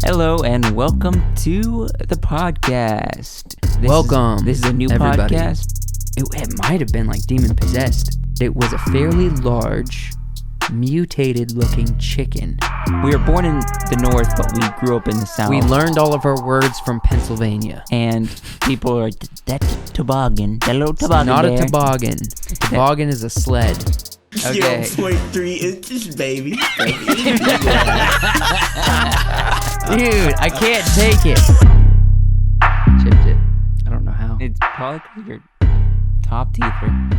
Hello and welcome to the podcast. This is a new everybody. podcast. It might have been like demon possessed. It was a fairly large, mutated-looking chicken. We were born in the north, but we grew up in the south. We learned all of our words from Pennsylvania. And people are like, that's a toboggan. That little toboggan Not there. a toboggan. A toboggan is a sled. Okay. 0.3 inches, baby. Dude, I can't take it. Chipped it. I don't know how. It's probably because your top teeth are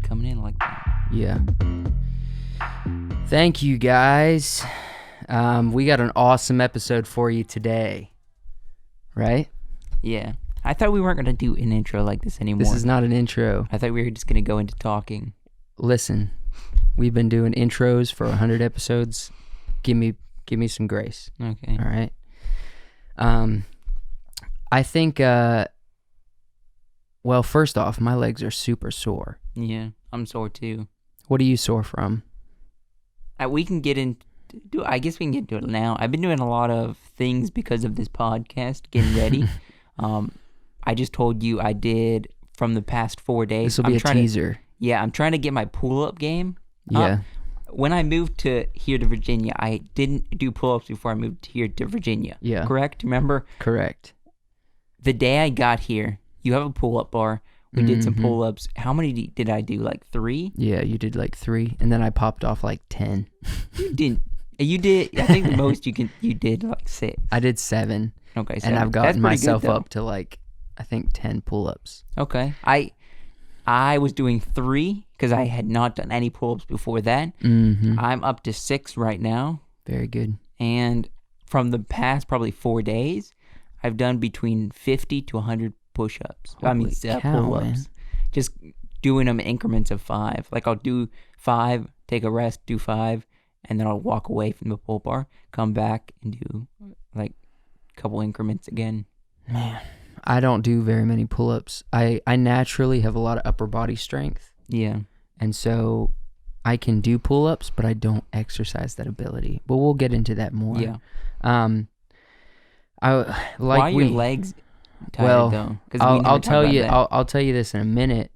coming in like that. Yeah. Thank you, guys. We got an awesome episode for you today. Right? Yeah. I thought we weren't going to do an intro like this anymore. This is not an intro. I thought we were just going to go into talking. Listen, we've been doing intros for 100 episodes. Give me some grace. Okay. All right. I think, well, first off, my legs are super sore. Yeah, I'm sore too. What are you sore from? We can get into. I guess we can get into it now. I've been doing a lot of things because of this podcast, getting ready. I just told you I did from the past 4 days. This will be a teaser. I'm trying to get my pull-up game up. Yeah. When I moved here to Virginia, I didn't do pull-ups before I moved here to Virginia. Yeah. Correct? Remember? Correct. The day I got here, you have a pull-up bar. We did some pull-ups. How many did I do? Like 3? Yeah, you did like 3, and then I popped off like 10. You didn't. You did. I think the most you did like 6. I did 7. Okay, 7. And I've That's gotten pretty good, myself though. up to like, I think 10 pull-ups. Okay. I was doing 3 because I had not done any pull-ups before that. Mm-hmm. I'm up to 6 right now. Very good. And from the past probably 4 days, I've done between 50 to 100 push-ups. Holy cow, pull-ups. man. Just doing them in increments of 5. Like I'll do 5, take a rest, do 5, and then I'll walk away from the pull bar, come back and do like a couple increments again. Man, I don't do very many pull-ups. I naturally have a lot of upper body strength. Yeah. And so I can do pull-ups, but I don't exercise that ability. But we'll get into that more. Yeah. Why are your legs tired though? I'll tell you. I'll tell you this in a minute.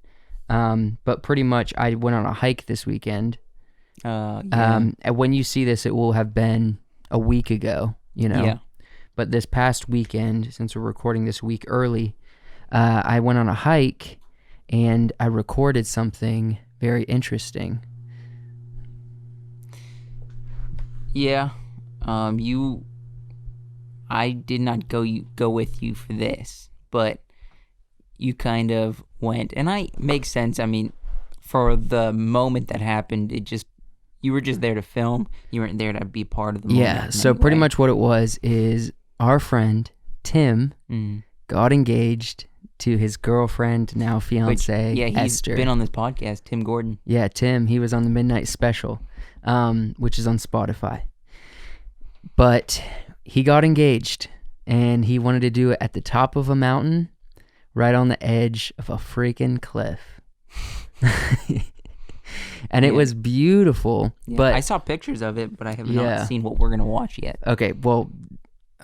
But pretty much, I went on a hike this weekend. Yeah. And when you see this, it will have been a week ago. You know. Yeah. But this past weekend, since we're recording this week early, I went on a hike and I recorded something very interesting. Yeah. I did not go with you for this, but you kind of went, and makes sense. I mean, for the moment that happened, you were just there to film. You weren't there to be part of the moment. Yeah, so pretty much what it was is our friend, Tim, got engaged to his girlfriend, now fiance, he's Esther. been on this podcast, Tim Gordon. Yeah, Tim, he was on the Midnight Special, which is on Spotify. But he got engaged, and he wanted to do it at the top of a mountain, right on the edge of a freaking cliff. And it was beautiful. Yeah, but I saw pictures of it, but I have not seen what we're going to watch yet.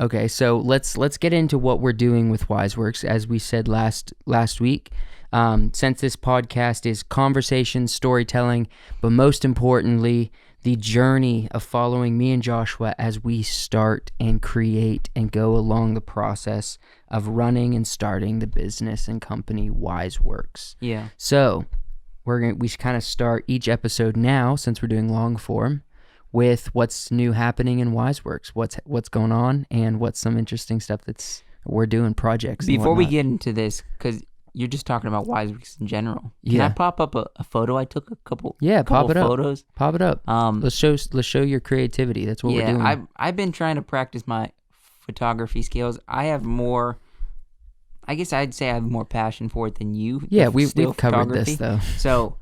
Okay, so let's get into what we're doing with WiseWorks, as we said last week. Since this podcast is conversation, storytelling, but most importantly, the journey of following me and Joshua as we start and create and go along the process of running and starting the business and company WiseWorks. Yeah. So we kind of start each episode now, since we're doing long form, with what's new happening in WiseWorks, what's going on, and what's some interesting stuff we're doing, projects. Before we get into this, because you're just talking about WiseWorks in general. Can I pop up a photo I took? Pop it up. Photos. Pop it up. Let's show your creativity. That's what we're doing. I've been trying to practice my photography skills. I have more. I guess I'd say I have more passion for it than you. Yeah, we've covered this though. So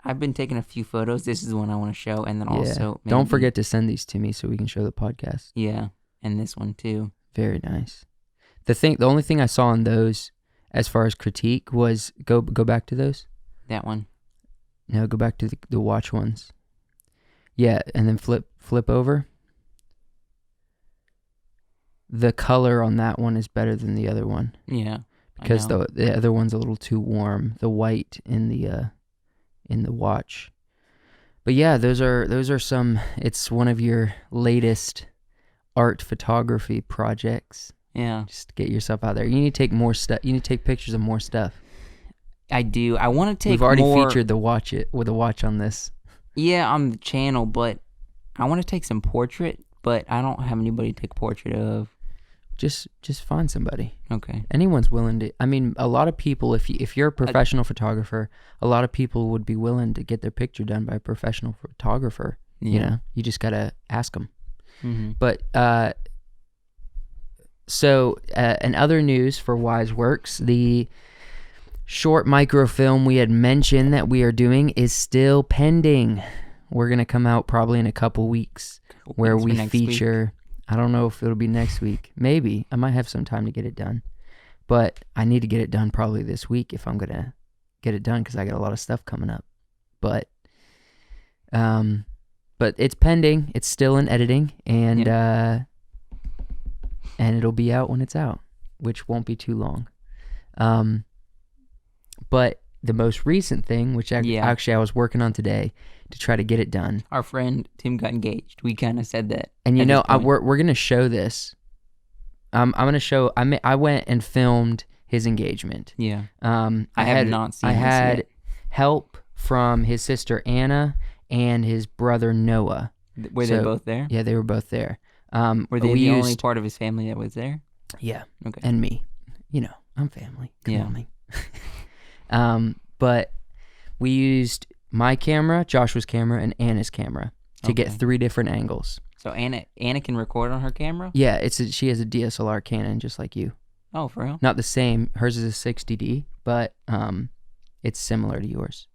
I've been taking a few photos. This is the one I want to show, and then also don't forget to send these to me so we can show the podcast. Yeah, and this one too. Very nice. The only thing I saw on those, as far as critique, was go back to those. That one. No, go back to the watch ones. Yeah, and then flip over. the color on that one is better than the other one. Yeah. Because the other one's a little too warm, the white in the watch. But yeah, those are some. It's one of your latest art photography projects. Yeah. Just get yourself out there. You need to take more stuff. You need to take pictures of more stuff. I do. I want to take. We've already more... featured the watch on this. Yeah, on the channel, but I want to take some portrait, but I don't have anybody to take a portrait of. Just find somebody. Okay. Anyone's willing to. I mean, a lot of people. If you're a professional photographer, a lot of people would be willing to get their picture done by a professional photographer. Yeah. You know, you just gotta ask them. Mm-hmm. But so in other news for WiseWorks, the short microfilm we had mentioned that we are doing is still pending. We're gonna come out probably in a couple weeks where we feature. I don't know if it'll be next week. Maybe. I might have some time to get it done. But I need to get it done probably this week if I'm going to get it done because I got a lot of stuff coming up. But it's pending. It's still in editing. And and it'll be out when it's out, which won't be too long. But the most recent thing, which actually I was working on today to try to get it done. Our friend Tim got engaged. We kind of said that. And you know, we're gonna show this. I'm gonna show. I went and filmed his engagement. Yeah. I have not seen. I this had yet. help from his sister Anna and his brother Noah. Were they both there? Yeah, they were both there. Were they the only part of his family that was there? Yeah. Okay. And me. You know, I'm family. Come Yeah. on me. But we used my camera, Joshua's camera, and Anna's camera to get 3 different angles. So Anna can record on her camera? Yeah, she has a DSLR Canon just like you. Oh, for real? Not the same. Hers is a 60D, but it's similar to yours.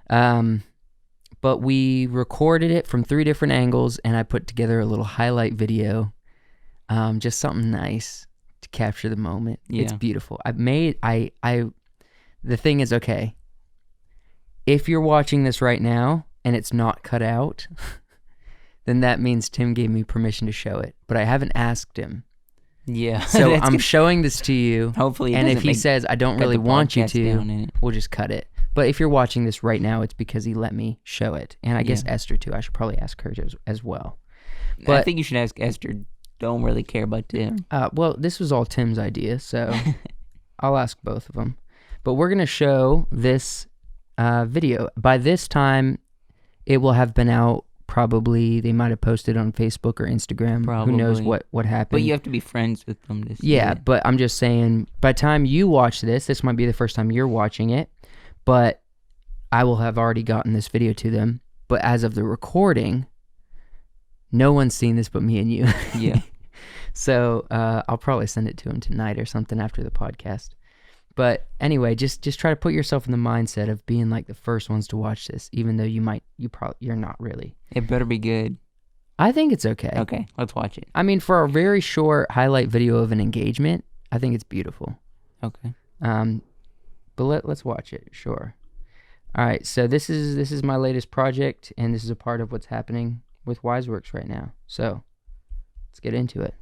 But we recorded it from 3 different angles, and I put together a little highlight video, just something nice to capture the moment. Yeah. It's beautiful. The thing is, okay, if you're watching this right now and it's not cut out, then that means Tim gave me permission to show it. But I haven't asked him. Yeah. So I'm showing this to you. Hopefully, and if he says, I don't really want you to, we'll just cut it. But if you're watching this right now, it's because he let me show it. And I guess Esther, too. I should probably ask her as well. But I think you should ask Esther. Don't really care about Tim. Well, this was all Tim's idea, so I'll ask both of them. But we're going to show this video. By this time, it will have been out. Probably they might have posted on Facebook or Instagram. Probably. Who knows what happened. But you have to be friends with them to see it. But I'm just saying, by the time you watch this might be the first time you're watching it, but I will have already gotten this video to them. But as of the recording, no one's seen this but me and you. Yeah. So I'll probably send it to them tonight or something after the podcast. But anyway, just try to put yourself in the mindset of being like the first ones to watch this, even though you're not really. It better be good. I think it's okay. Okay, let's watch it. I mean, for a very short highlight video of an engagement, I think it's beautiful. Okay. But let's watch it. Sure. All right. So this is my latest project, and this is a part of what's happening with WiseWorks right now. So let's get into it.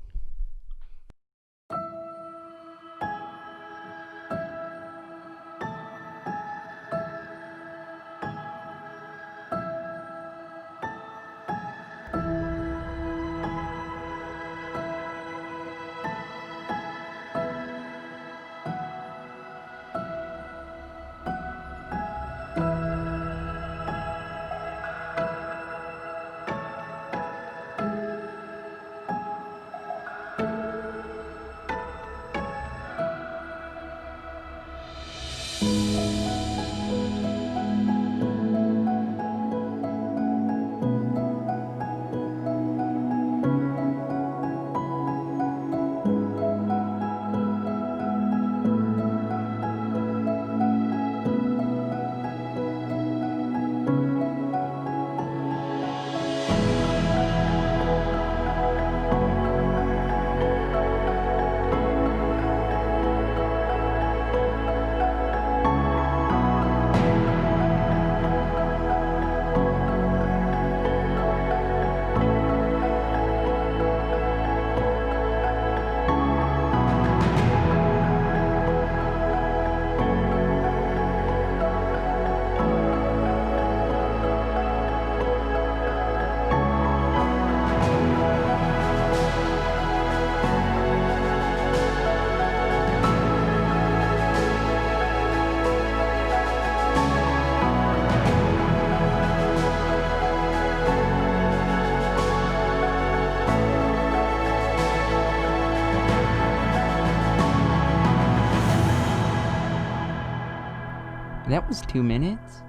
That was 2 minutes?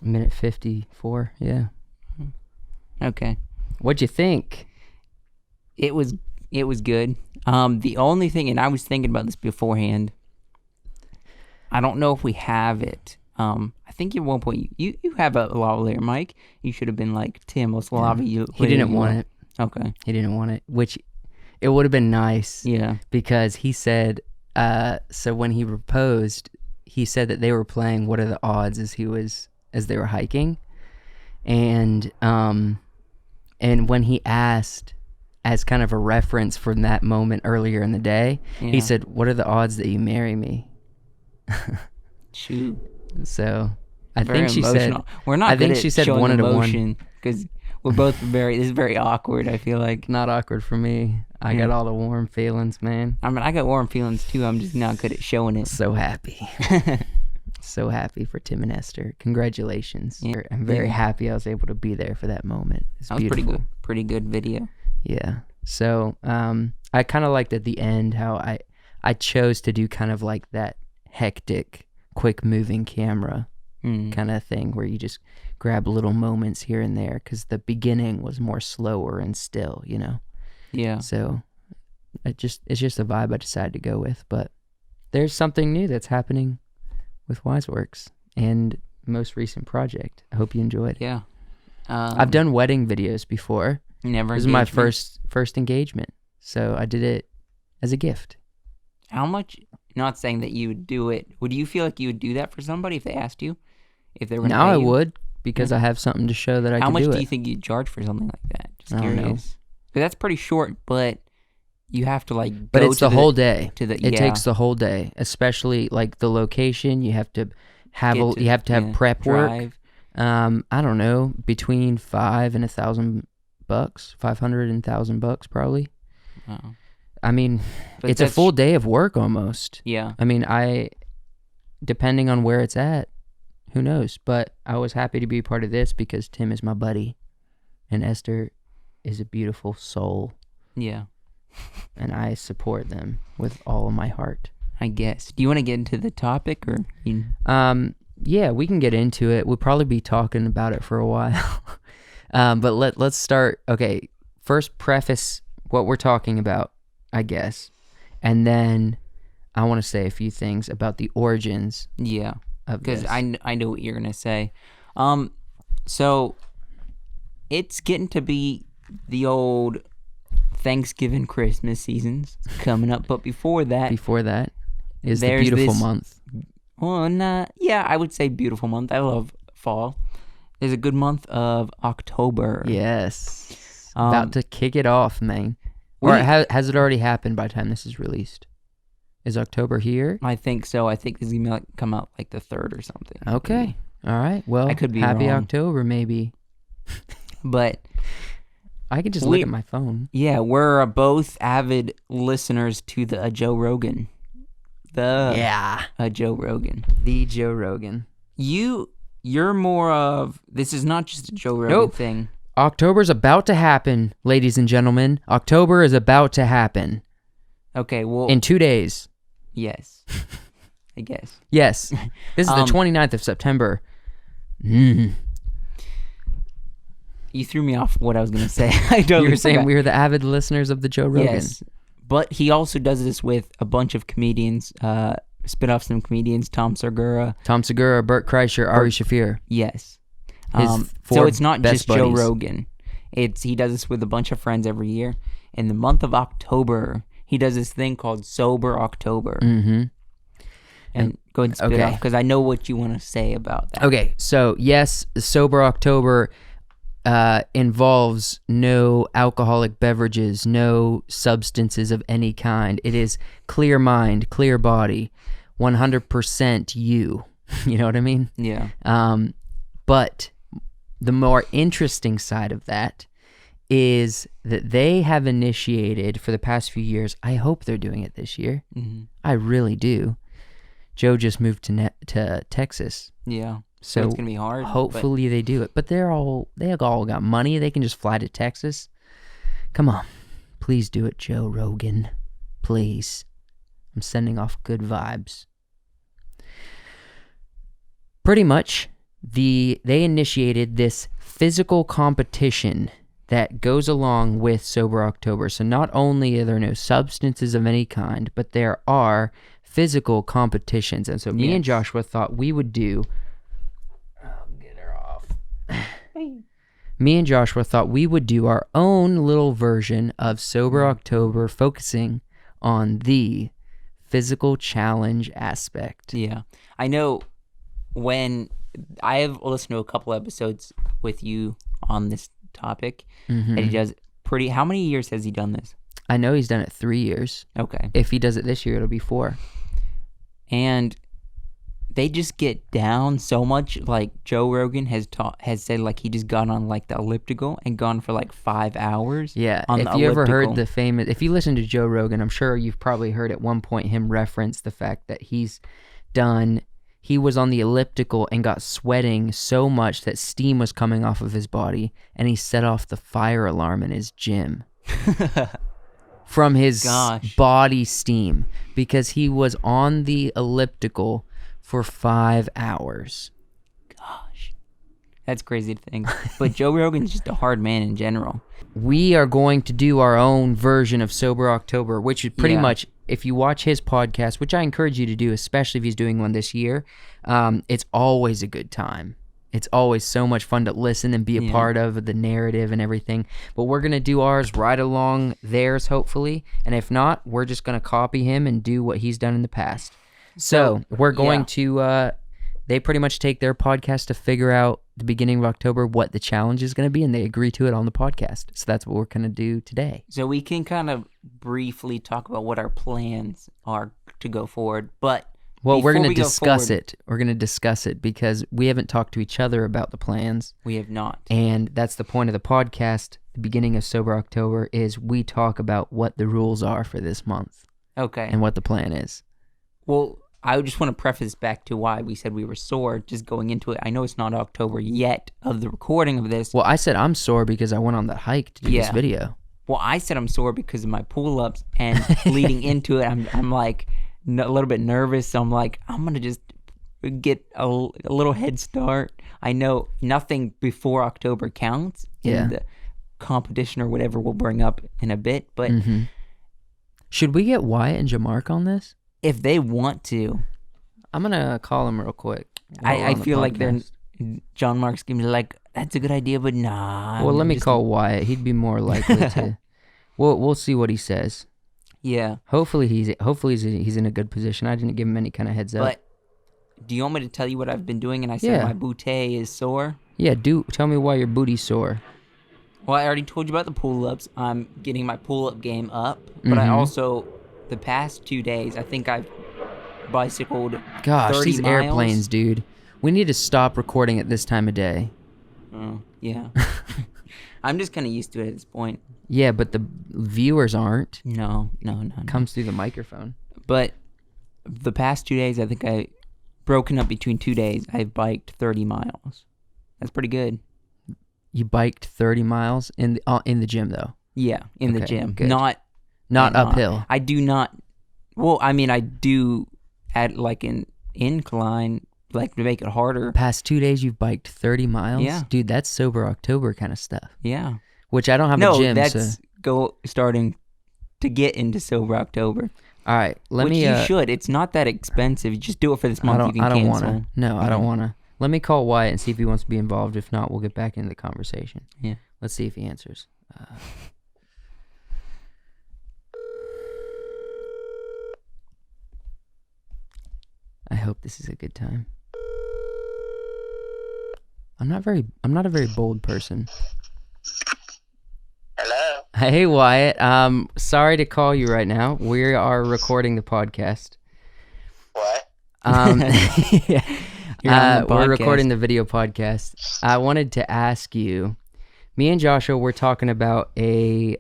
Minute 54, yeah. Okay. What'd you think? It was good. The only thing, and I was thinking about this beforehand, I don't know if we have it. I think at one point you have a lavalier mic. You should have been like, Tim, let's lavalier. He didn't want it. Okay. He didn't want it, which it would have been nice. Yeah. Because he said, so when he proposed, he said that they were playing What Are the Odds as they were hiking. And when he asked, as kind of a reference from that moment earlier in the day, he said, "What are the odds that you marry me?" Shoot. So I Very think she emotional. said, We're not. I think she said 1 to 1 because we're both this is very awkward. I feel like not awkward for me. I got all the warm feelings, man. I mean, I got warm feelings too. I'm just not good at showing it. So happy. So happy for Tim and Esther. Congratulations. Yeah. I'm very happy I was able to be there for that moment. It's beautiful. Pretty good. Pretty good video. Yeah. So I kind of liked at the end how I chose to do kind of like that hectic, quick moving camera kind of thing where you just grab little moments here and there because the beginning was more slower and still, you know? Yeah. So it's just a vibe I decided to go with. But there's something new that's happening with Wiseworks and most recent project. I hope you enjoyed. Yeah. I've done wedding videos before. Never. This is my first engagement, so I did it as a gift. How much? Not saying that you would do it. Would you feel like you would do that for somebody if they asked you? If they were. Now I would because I have something to show that I can do it. How much do you think you'd charge for something like that? Just I don't know. curious. Because that's pretty short, but you have to like. But it's the whole day. It takes the whole day, especially like the location. You have to have prep work. I don't know, between $500 and $1,000. $500 and $1,000 probably. Wow. I mean, but it's a full day of work almost. Yeah. I mean, depending on where it's at, who knows? But I was happy to be part of this because Tim is my buddy, and Esther is a beautiful soul. Yeah. And I support them with all of my heart. I guess. Do you want to get into the topic or? Yeah, we can get into it. We'll probably be talking about it for a while. But let's start. Okay, first preface what we're talking about, I guess, and then I want to say a few things about the origins. Yeah, of this. Because I know what you're gonna say. So it's getting to be the old Thanksgiving, Christmas seasons coming up, but before that is the beautiful month. Well, yeah, I would say beautiful month. I love fall. There's a good month of October. Yes. About to kick it off, man. Or has it already happened by the time this is released? Is October here? I think so. I think this is going to come out like the 3rd or something. Okay. All right. Well, I could be happy wrong. October, maybe. But I can just look at my phone. Yeah, we're both avid listeners to the Joe Rogan. Joe Rogan. The Joe Rogan. You're more of, this is not just a Joe Rogan thing. October's about to happen, ladies and gentlemen. October is about to happen. Okay, well. In 2 days. Yes. I guess. Yes. This is the 29th of September. You threw me off what I was going to say. You were saying we were the avid listeners of the Joe Rogan. Yes. But he also does this with a bunch of comedians, spit off some comedians, Tom Segura, Bert Kreischer, Ari Shaffir. Yes. His so it's not just buddies. Joe Rogan. He does this with a bunch of friends every year. In the month of October, he does this thing called Sober October. Mm-hmm. And go ahead and spit off, because I know what you want to say about that. Okay, so yes, Sober October involves no alcoholic beverages, no substances of any kind. It is clear mind, clear body, 100% you. You know what I mean? Yeah. But the more interesting side of that is that they have initiated for the past few years. I hope they're doing it this year. Mm-hmm. I really do. Joe just moved to Texas. Yeah. So it's gonna be hard. Hopefully they do it. But they all got money. They can just fly to Texas. Come on. Please do it, Joe Rogan. Please. I'm sending off good vibes. pretty much they initiated this physical competition that goes along with Sober October. So not only are there no substances of any kind, but there are physical competitions. And so me and Joshua thought we would do... get her off. Me and Joshua thought we would do our own little version of Sober October, focusing on the physical challenge aspect. Yeah. I know when I have listened to a couple episodes with you on this topic, and he does how many years has he done this? I know he's done it 3 years. Okay. If he does it this year, it'll be 4. And they just get down so much. Like Joe Rogan has said, like he just got on like the elliptical and gone for like 5 hours. Yeah. On if the you ever elliptical. heard if you listen to Joe Rogan, I'm sure you've probably heard at one point him reference the fact that he was on the elliptical and got sweating so much that steam was coming off of his body, and he set off the fire alarm in his gym from his body steam because he was on the elliptical for 5 hours. Gosh, that's crazy to think. But Joe Rogan's just a hard man in general. We are going to do our own version of Sober October, which is pretty much, if you watch his podcast, which I encourage you to do, especially if he's doing one this year, it's always a good time. It's always so much fun to listen and be a part of the narrative and everything. But we're going to do ours right along theirs, hopefully. And if not, we're just going to copy him and do what he's done in the past. So we're going to... they pretty much take their podcast to figure out the beginning of October what the challenge is going to be, and they agree to it on the podcast. So that's what we're going to do today. So we can kind of briefly talk about what our plans are to go forward, but we're going to discuss it. We're going to discuss it because we haven't talked to each other about the plans. We have not. And that's the point of the podcast. The beginning of Sober October is we talk about what the rules are for this month. Okay. And what the plan is. Well, I just want to preface back to why we said we were sore just going into it. I know it's not October yet of the recording of this. Well, I said I'm sore because I went on that hike to do this video. Well, I said I'm sore because of my pull-ups, and leading into it, I'm like a little bit nervous. So I'm like, I'm going to just get a little head start. I know nothing before October counts in the competition or whatever we'll bring up in a bit. But should we get Wyatt and Jamark on this? If they want to. I'm going to call them real quick. I feel like John Mark's going to be like, that's a good idea, but nah. Well, let me call Wyatt. He'd be more likely to. We'll see what he says. Yeah. Hopefully he's in a good position. I didn't give him any kind of heads up. But do you want me to tell you what I've been doing? And I said my bootay is sore. Yeah, tell me why your booty's sore. Well, I already told you about the pull-ups. I'm getting my pull-up game up, but I also, the past 2 days, I think I've bicycled 30 these miles. Airplanes, dude. We need to stop recording at this time of day. Oh, yeah. I'm just kind of used to it at this point. Yeah, but the viewers aren't. No. Comes through the microphone. But the past 2 days, I think I broken up between 2 days. I've biked 30 miles. That's pretty good. You biked 30 miles in the gym, though? Yeah, in the gym. Good. Not uphill. I do not. Well, I mean, I do add like an incline, like to make it harder. Past 2 days, you've biked 30 miles? Yeah. Dude, that's Sober October kind of stuff. Yeah. Which I don't have a gym, that's starting to get into Sober October. All right, you should. It's not that expensive. You just do it for this month. You can cancel. I don't want to. Let me call Wyatt and see if he wants to be involved. If not, we'll get back into the conversation. Yeah. Let's see if he answers. I hope this is a good time. I'm not a very bold person. Hello. Hey Wyatt, sorry to call you right now. We are recording the podcast. What? We're recording the video podcast. I wanted to ask you, me and Joshua were talking about a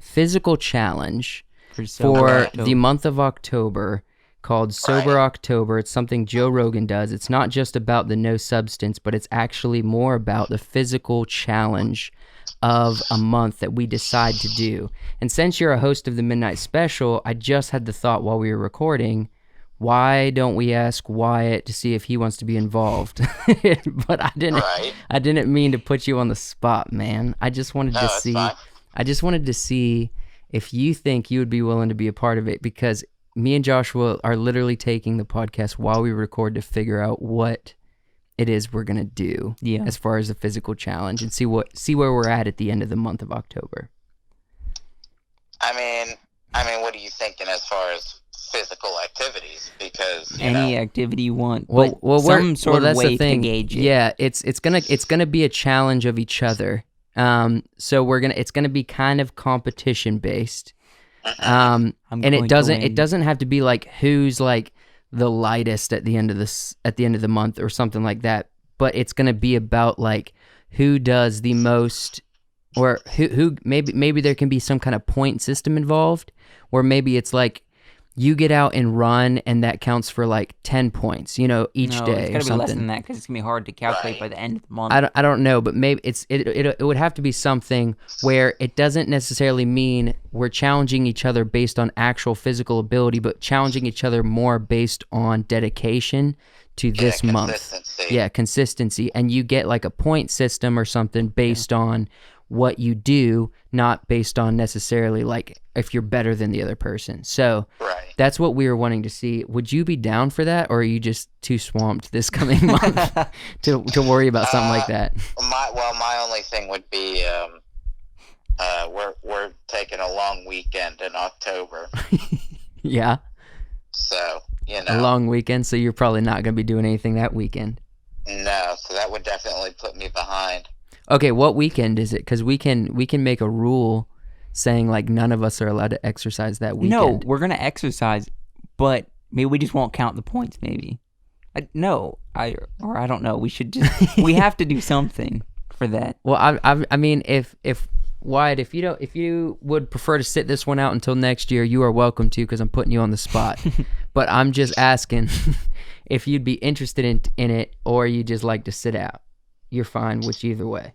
physical challenge for the month of October called Sober October. It's something Joe Rogan does. It's not just about the no substance, but it's actually more about the physical challenge of a month that we decide to do. And since you're a host of the Midnight Special, I just had the thought while we were recording, why don't we ask Wyatt to see if he wants to be involved? But I didn't mean to put you on the spot, man. I just wanted to see. Fine. I just wanted to see if you think you would be willing to be a part of it, because me and Joshua are literally taking the podcast while we record to figure out what it is we're gonna do as far as the physical challenge, and see where we're at the end of the month of October. I mean, what are you thinking as far as physical activities? Because any activity you want, well, some sort of that's way the thing. to gauge it. Yeah, it's gonna be a challenge of each other. So it's gonna be kind of competition based. And it doesn't have to be like who's like the lightest at the end of the month or something like that, but it's going to be about like who does the most, or who maybe there can be some kind of point system involved, or maybe it's like you get out and run and that counts for like 10 points, each day. It's or gotta be something. less than that, because it's gonna be hard to calculate by the end of the month. I don't know, but maybe it would have to be something where it doesn't necessarily mean we're challenging each other based on actual physical ability, but challenging each other more based on dedication to this month. Yeah, consistency. And you get like a point system or something based on what you do, not based on necessarily like if you're better than the other person. So that's what we were wanting to see. Would you be down for that, or are you just too swamped this coming month to worry about something like that? My only thing would be we're taking a long weekend in October. Yeah. So, a long weekend, so you're probably not going to be doing anything that weekend. No, so that would definitely put me behind. Okay, what weekend is it? Because we can make a rule saying like none of us are allowed to exercise that weekend. No, we're gonna exercise, but maybe we just won't count the points. Maybe. I don't know. We should just we have to do something for that. Well, I mean, if Wyatt, if you would prefer to sit this one out until next year, you are welcome to, because I'm putting you on the spot. But I'm just asking if you'd be interested in it, or you just like to sit out. You're fine with either way.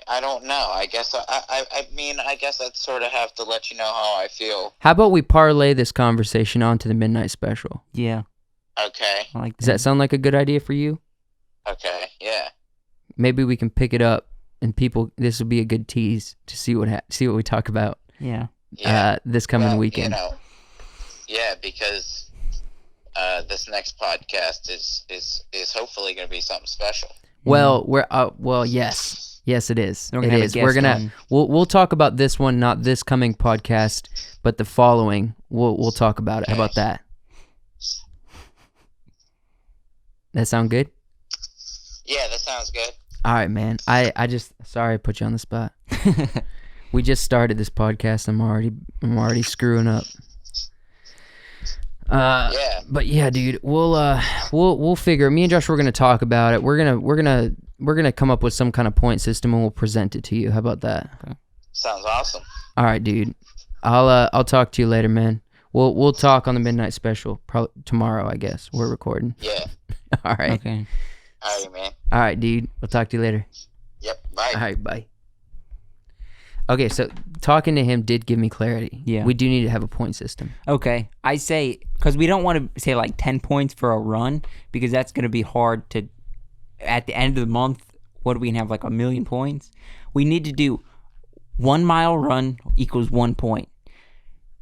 I don't know. I guess I guess I'd sort of have to let you know how I feel. How about we parlay this conversation onto the midnight special? Yeah. Okay. I like that. Does that sound like a good idea for you? Okay. Yeah. Maybe we can pick it up, and this will be a good tease to see what we talk about. Yeah. This coming weekend. Because this next podcast is hopefully going to be something special. Well, yes, it is. We're gonna have a guest on. We'll talk about this one, not this coming podcast, but the following. We'll talk about it. How about that? That sound good? Yeah, that sounds good. All right, man. I just sorry I put you on the spot. We just started this podcast. I'm already screwing up. But yeah, dude, we'll figure. Me and Josh, we're gonna talk about it. We're gonna come up with some kind of point system, and we'll present it to you. How about that? Okay. Sounds awesome. All right, dude. I'll talk to you later, man. We'll talk on the midnight special probably tomorrow. I guess we're recording. Yeah. All right. Okay. All right, man. All right, dude. We'll talk to you later. Yep. Bye. All right, bye. Okay, so talking to him did give me clarity. Yeah. We do need to have a point system. Okay. I say, because we don't want to say like 10 points for a run, because that's going to be hard to, at the end of the month, what do we have, like 1 million points? We need to do 1 mile run equals 1 point.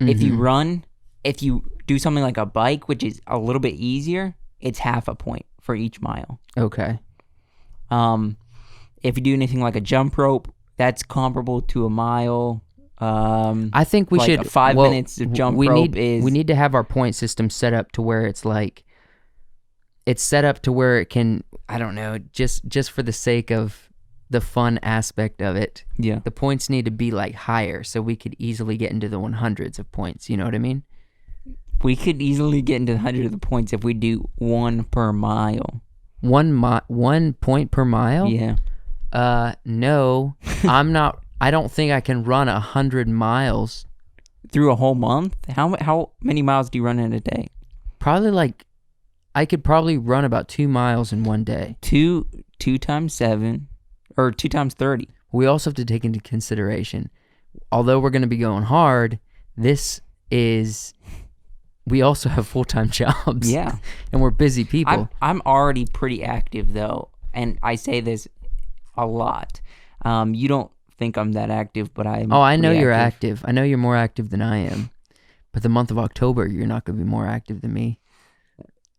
Mm-hmm. If you do something like a bike, which is a little bit easier, it's half a point for each mile. Okay. If you do anything like a jump rope, that's comparable to a mile. I think we like should 5 minutes of jump rope is. We need to have our point system set up to where it's like, it's set up to where it can, I don't know, just for the sake of the fun aspect of it. Yeah. The points need to be like higher, so we could easily get into the 100s of points. You know what I mean? We could easily get into the 100 of the points if we do 1 per mile. 1 point per mile? Yeah. No, I don't think I can run 100 miles. Through a whole month? How many miles do you run in a day? Probably like, I could probably run about 2 miles in one day. 2 times 7, or 2 times 30. We also have to take into consideration, although we're going to be going hard, this is we also have full-time jobs. Yeah. And we're busy people. I'm already pretty active though, and I say this a lot. You don't think I'm that active, but I'm. Oh, I know pretty you're active. I know you're more active than I am. But the month of October, you're not going to be more active than me.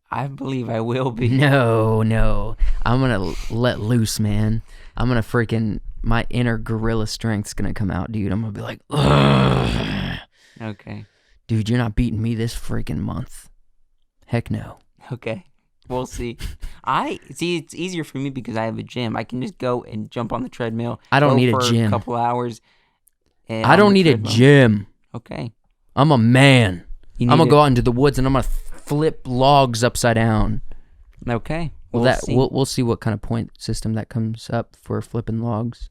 I believe I will be. No. I'm going to let loose, man. I'm going to freaking, my inner gorilla strength's going to come out, dude. I'm going to be like, ugh. Okay. Dude, you're not beating me this freaking month. Heck no. Okay. We'll see. It's easier for me because I have a gym. I can just go and jump on the treadmill. I don't need a for gym. A couple hours. I don't need treadmill. a gym. Okay. I'm a man. I'm going to go out into the woods and I'm going to flip logs upside down. Okay. We'll see what kind of point system that comes up for flipping logs.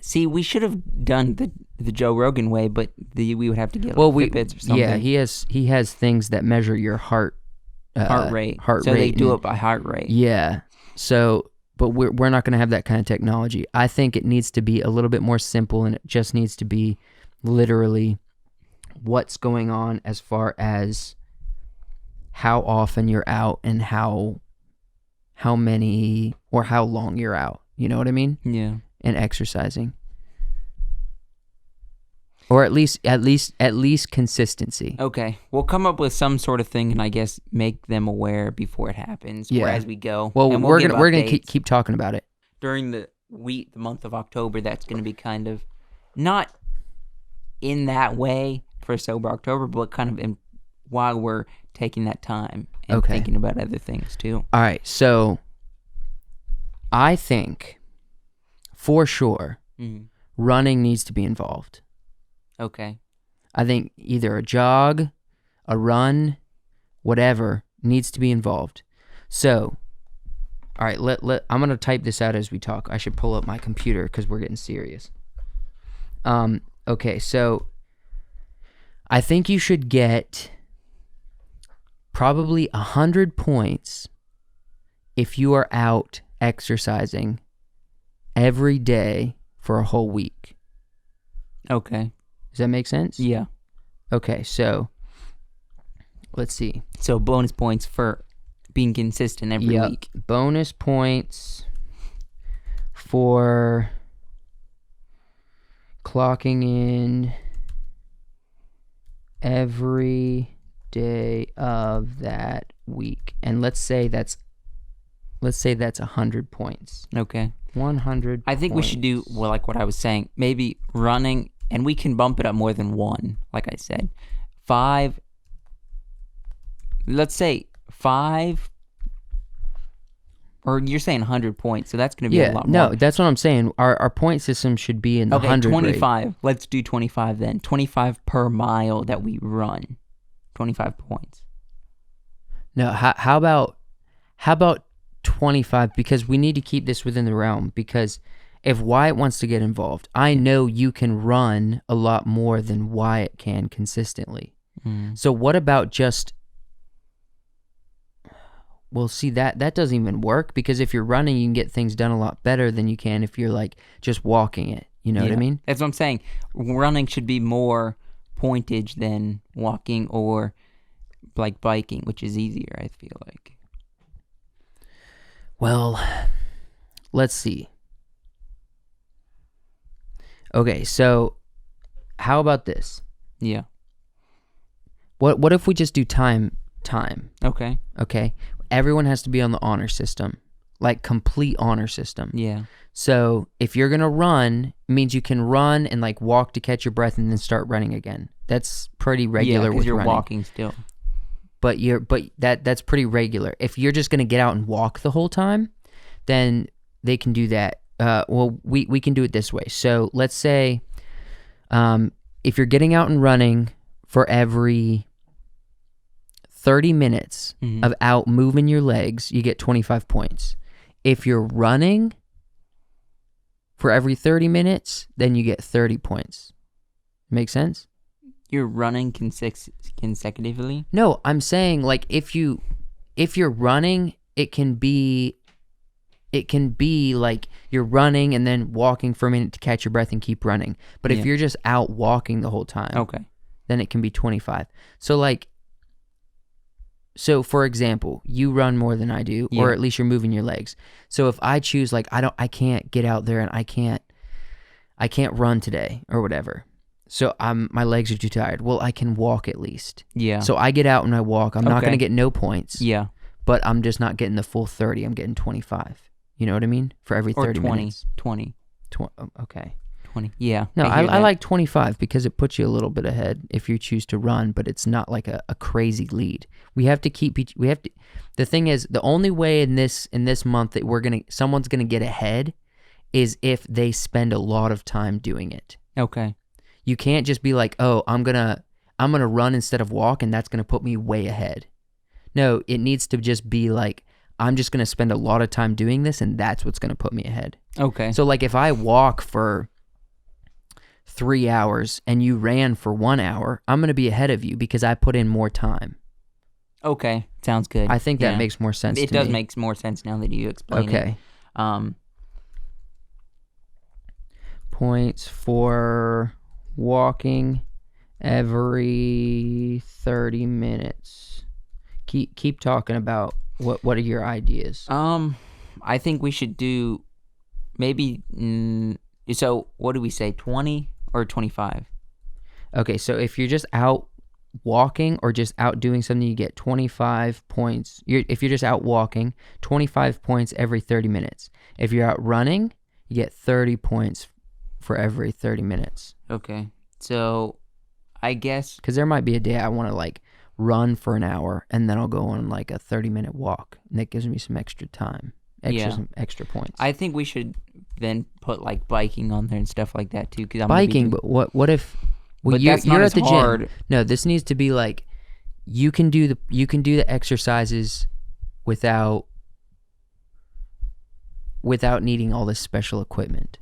See, we should have done the Joe Rogan way, but we would have to get Fitbits or something. Yeah, he has things that measure your heart rate. So they do it by heart rate. Yeah. So, but we're not going to have that kind of technology. I think it needs to be a little bit more simple, and it just needs to be literally what's going on as far as how often you're out and how many or how long you're out. You know what I mean? Yeah. And exercising. Or at least consistency. Okay, we'll come up with some sort of thing, and I guess make them aware before it happens, or as we go. Well, and we're gonna keep talking about it during the month of October. That's gonna be kind of not in that way for sober October, but kind of while we're taking that time and thinking about other things too. All right, so I think for sure running needs to be involved. Okay. I think either a jog, a run, whatever needs to be involved. So, all right, I'm going to type this out as we talk. I should pull up my computer because we're getting serious. Okay, so I think you should get probably 100 points if you are out exercising every day for a whole week. Okay. Does that make sense? Yeah. Okay, so let's see. So bonus points for being consistent every week. Bonus points for clocking in every day of that week. And let's say that's 100 points. Okay. 100 I think points. we should do like what I was saying. Maybe running, and we can bump it up more than one, like I said. 5, let's say 5, or you're saying 100 points, so that's going to be a lot more. No, that's what I'm saying. Our point system should be in the 100 25. rate. Let's do 25 then. 25 per mile that we run. 25 points. No, how about 25, because we need to keep this within the realm, because if Wyatt wants to get involved, I know you can run a lot more than Wyatt can consistently. So what about just, well, see, that doesn't even work, because if you're running, you can get things done a lot better than you can if you're like just walking it. You know what I mean? That's what I'm saying. Running should be more pointage than walking or like biking, which is easier, I feel like. Well, let's see. Okay, so how about this? Yeah. What if we just do time? Okay. Okay. Everyone has to be on the honor system, like complete honor system. Yeah. So if you're gonna run, it means you can run and like walk to catch your breath and then start running again. That's pretty regular with you're running. walking still. But that's pretty regular. If you're just gonna get out and walk the whole time, then they can do that. Well, we can do it this way. So let's say if you're getting out and running for every 30 minutes of out moving your legs, you get 25 points. If you're running for every 30 minutes, then you get 30 points. Make sense? You're running consecutively? No, I'm saying like if you're running, it can be like you're running and then walking for a minute to catch your breath and keep running. But if you're just out walking the whole time, okay, then it can be 25. So like, so for example, you run more than I do, or at least you're moving your legs. So if I choose like, I can't get out there and I can't run today or whatever. So my legs are too tired. Well, I can walk at least. Yeah. So I get out and I walk. I'm not going to get no points. Yeah. But I'm just not getting the full 30. I'm getting 25. You know what I mean? For every 30 or 20, minutes. 20. Okay. 20. Yeah. No, I hear that. like 25 because it puts you a little bit ahead if you choose to run, but it's not like a crazy lead. The thing is, the only way in this month that someone's going to get ahead is if they spend a lot of time doing it. Okay. You can't just be like, "Oh, I'm going to run instead of walk and that's going to put me way ahead." No, it needs to just be like, I'm just going to spend a lot of time doing this and that's what's going to put me ahead. Okay. So like if I walk for 3 hours and you ran for 1 hour, I'm going to be ahead of you because I put in more time. Okay. Sounds good. I think that makes more sense to me. It does make more sense now that you explain it. Okay. Points for walking every 30 minutes. Keep talking about what are your ideas? I think we should do maybe so what do we say, 20 or 25? Okay, so if you're just out walking or just out doing something, you get 25 points. If you're just out walking, 25 points every 30 minutes. If you're out running, you get 30 points for every 30 minutes. Okay. So I guess because there might be a day I want to like run for an hour and then I'll go on like a 30-minute walk, and that gives me some extra time, some extra points. I think we should then put like biking on there and stuff like that too. Cause biking, but what if? Well, but you're that's not at as the hard. gym. No, this needs to be like you can do the exercises without needing all this special equipment.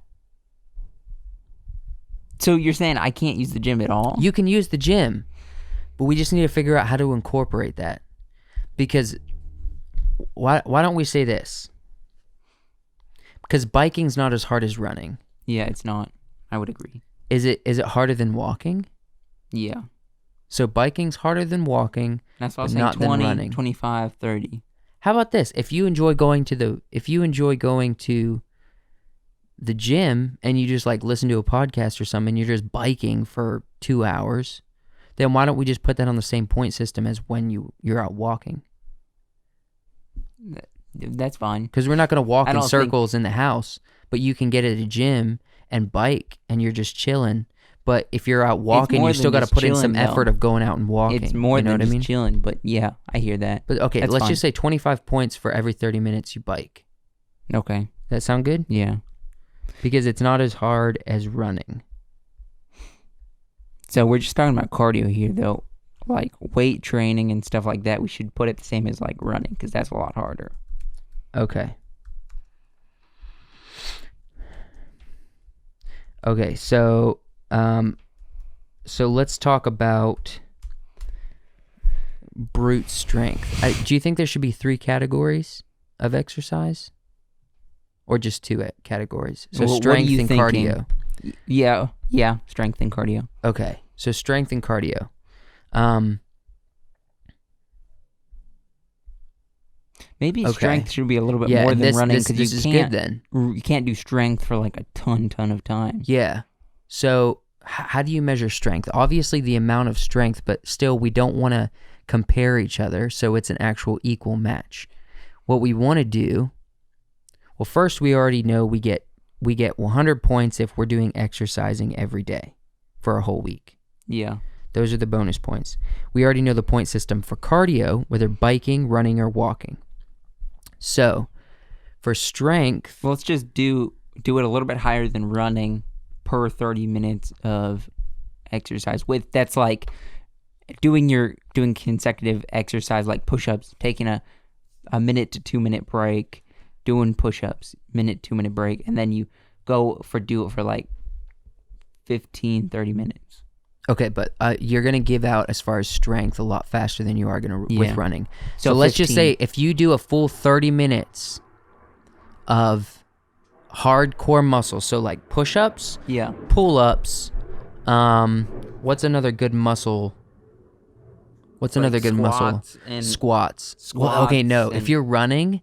So you're saying I can't use the gym at all? You can use the gym, but we just need to figure out how to incorporate that. Because why don't we say this? Because biking's not as hard as running. Yeah, it's not. I would agree. Is it harder than walking? Yeah. So biking's harder than walking, that's what I was but saying, not 20, than running. 25, 30. How about this? If you enjoy going to the gym and you just like listen to a podcast or something, and you're just biking for 2 hours, then why don't we just put that on the same point system as when you're out walking? That's fine. Because we're not going to walk in circles in the house, but you can get at a gym and bike and you're just chilling. But if you're out walking, you still got to put in some effort of going out and walking. It's more than just chilling, but yeah, I hear that. But okay, that's let's fine. just say 25 points for every 30 minutes you bike. Okay. That sound good? Yeah. Because it's not as hard as running. So we're just talking about cardio here, though. Like weight training and stuff like that, we should put it the same as like running, because that's a lot harder. Okay. Okay, so let's talk about brute strength. Do you think there should be 3 categories of exercise? Or just 2 categories? So Well, strength what are you and thinking? cardio. Yeah, strength and cardio. Okay, so strength and cardio. Maybe Okay. strength should be a little bit more than running, because this you is can't. good then. You can't do strength for like a ton of time. Yeah. So how do you measure strength? Obviously the amount of strength, but still we don't want to compare each other so it's an actual equal match. What we want to do, well, first we already know we get 100 points if we're doing exercising every day for a whole week. Yeah. Those are the bonus points. We already know the point system for cardio, whether biking, running, or walking. So for strength, Well, let's just do it a little bit higher than running per 30 minutes of exercise. That's like doing consecutive exercise, like push-ups, taking a minute to 2 minute break, doing push-ups, 2 minute break, and then you do it for like 15, 30 minutes. okay, but you're going to give out as far as strength a lot faster than you are going to with running. So So let's just 15. say if you do a full 30 minutes of hardcore muscle, so like push-ups, Yeah. pull-ups, What's another good muscle? What's Like another good muscle? squats and- Squats. Well, okay, no. Squats If you're running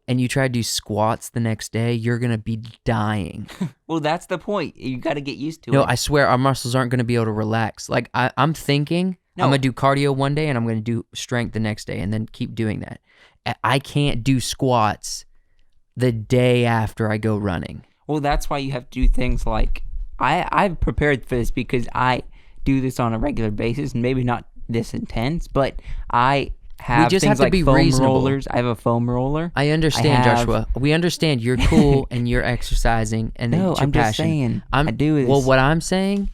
and you try to do squats the next day, you're gonna be dying. Well, that's the point. You got to get used to No, it. I swear our muscles aren't gonna be able to relax. Like I'm thinking No. I'm gonna do cardio one day and I'm gonna do strength the next day and then keep doing that. I can't do squats the day after I go running. Well, that's why you have to do things like I've prepared for this because I do this on a regular basis, and maybe not this intense, but I have just things have to like be foam reasonable. rollers. I have a foam roller. I understand, have- Joshua. We understand you're cool and you're exercising and No, it's your I'm just passion. saying, I do this. Well, what I'm saying,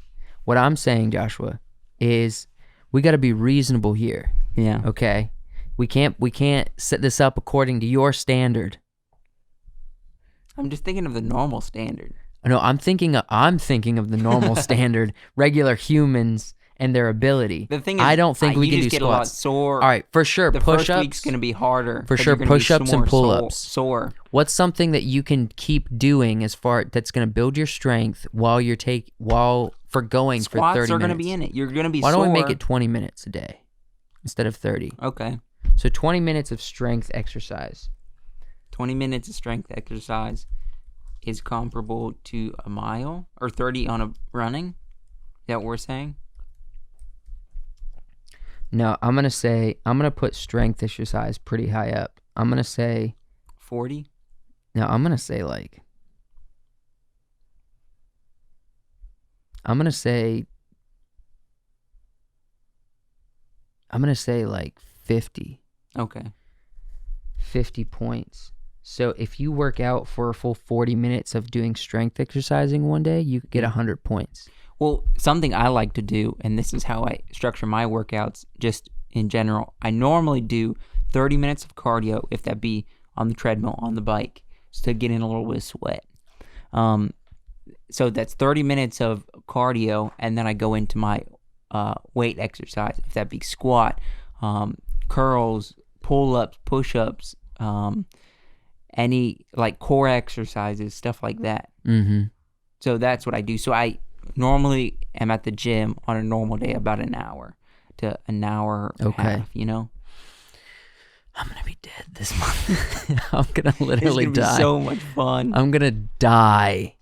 Joshua, is we got to be reasonable here. Yeah. Okay, we can't set this up according to your standard. I'm just thinking of the normal standard. No, I'm thinking of the normal standard, regular humans and their ability. The thing is, I don't think we you can just do get a lot squats. sore. All right, for sure, The first push-ups. week's going to be harder. For 'cause sure, you're gonna be push-ups and more pull-ups. Sore. What's something that you can keep doing that's going to build your strength while for going for 30 Squats minutes? are going to be in it. You're going to be Why sore. don't we make it 20 minutes a day instead of 30? Okay. So 20 minutes of strength exercise. 20 minutes of strength exercise is comparable to a mile or 30 on a running. Is that what we're saying? No, I'm going to put strength exercise pretty high up. I'm going to say 40? No, I'm going to say like like 50. Okay. 50 points. So if you work out for a full 40 minutes of doing strength exercising one day, you could get 100 points. Well, something I like to do, and this is how I structure my workouts just in general, I normally do 30 minutes of cardio, if that be on the treadmill, on the bike, just to get in a little bit of sweat. So that's 30 minutes of cardio, and then I go into my weight exercise, if that be squat, curls, pull-ups, push-ups, any like core exercises, stuff like that. Mm-hmm. So that's what I do. So I normally am at the gym on a normal day about an hour to an hour and a half, you know? I'm going to be dead this month. I'm going to literally It's gonna die. be so much fun. I'm going to die.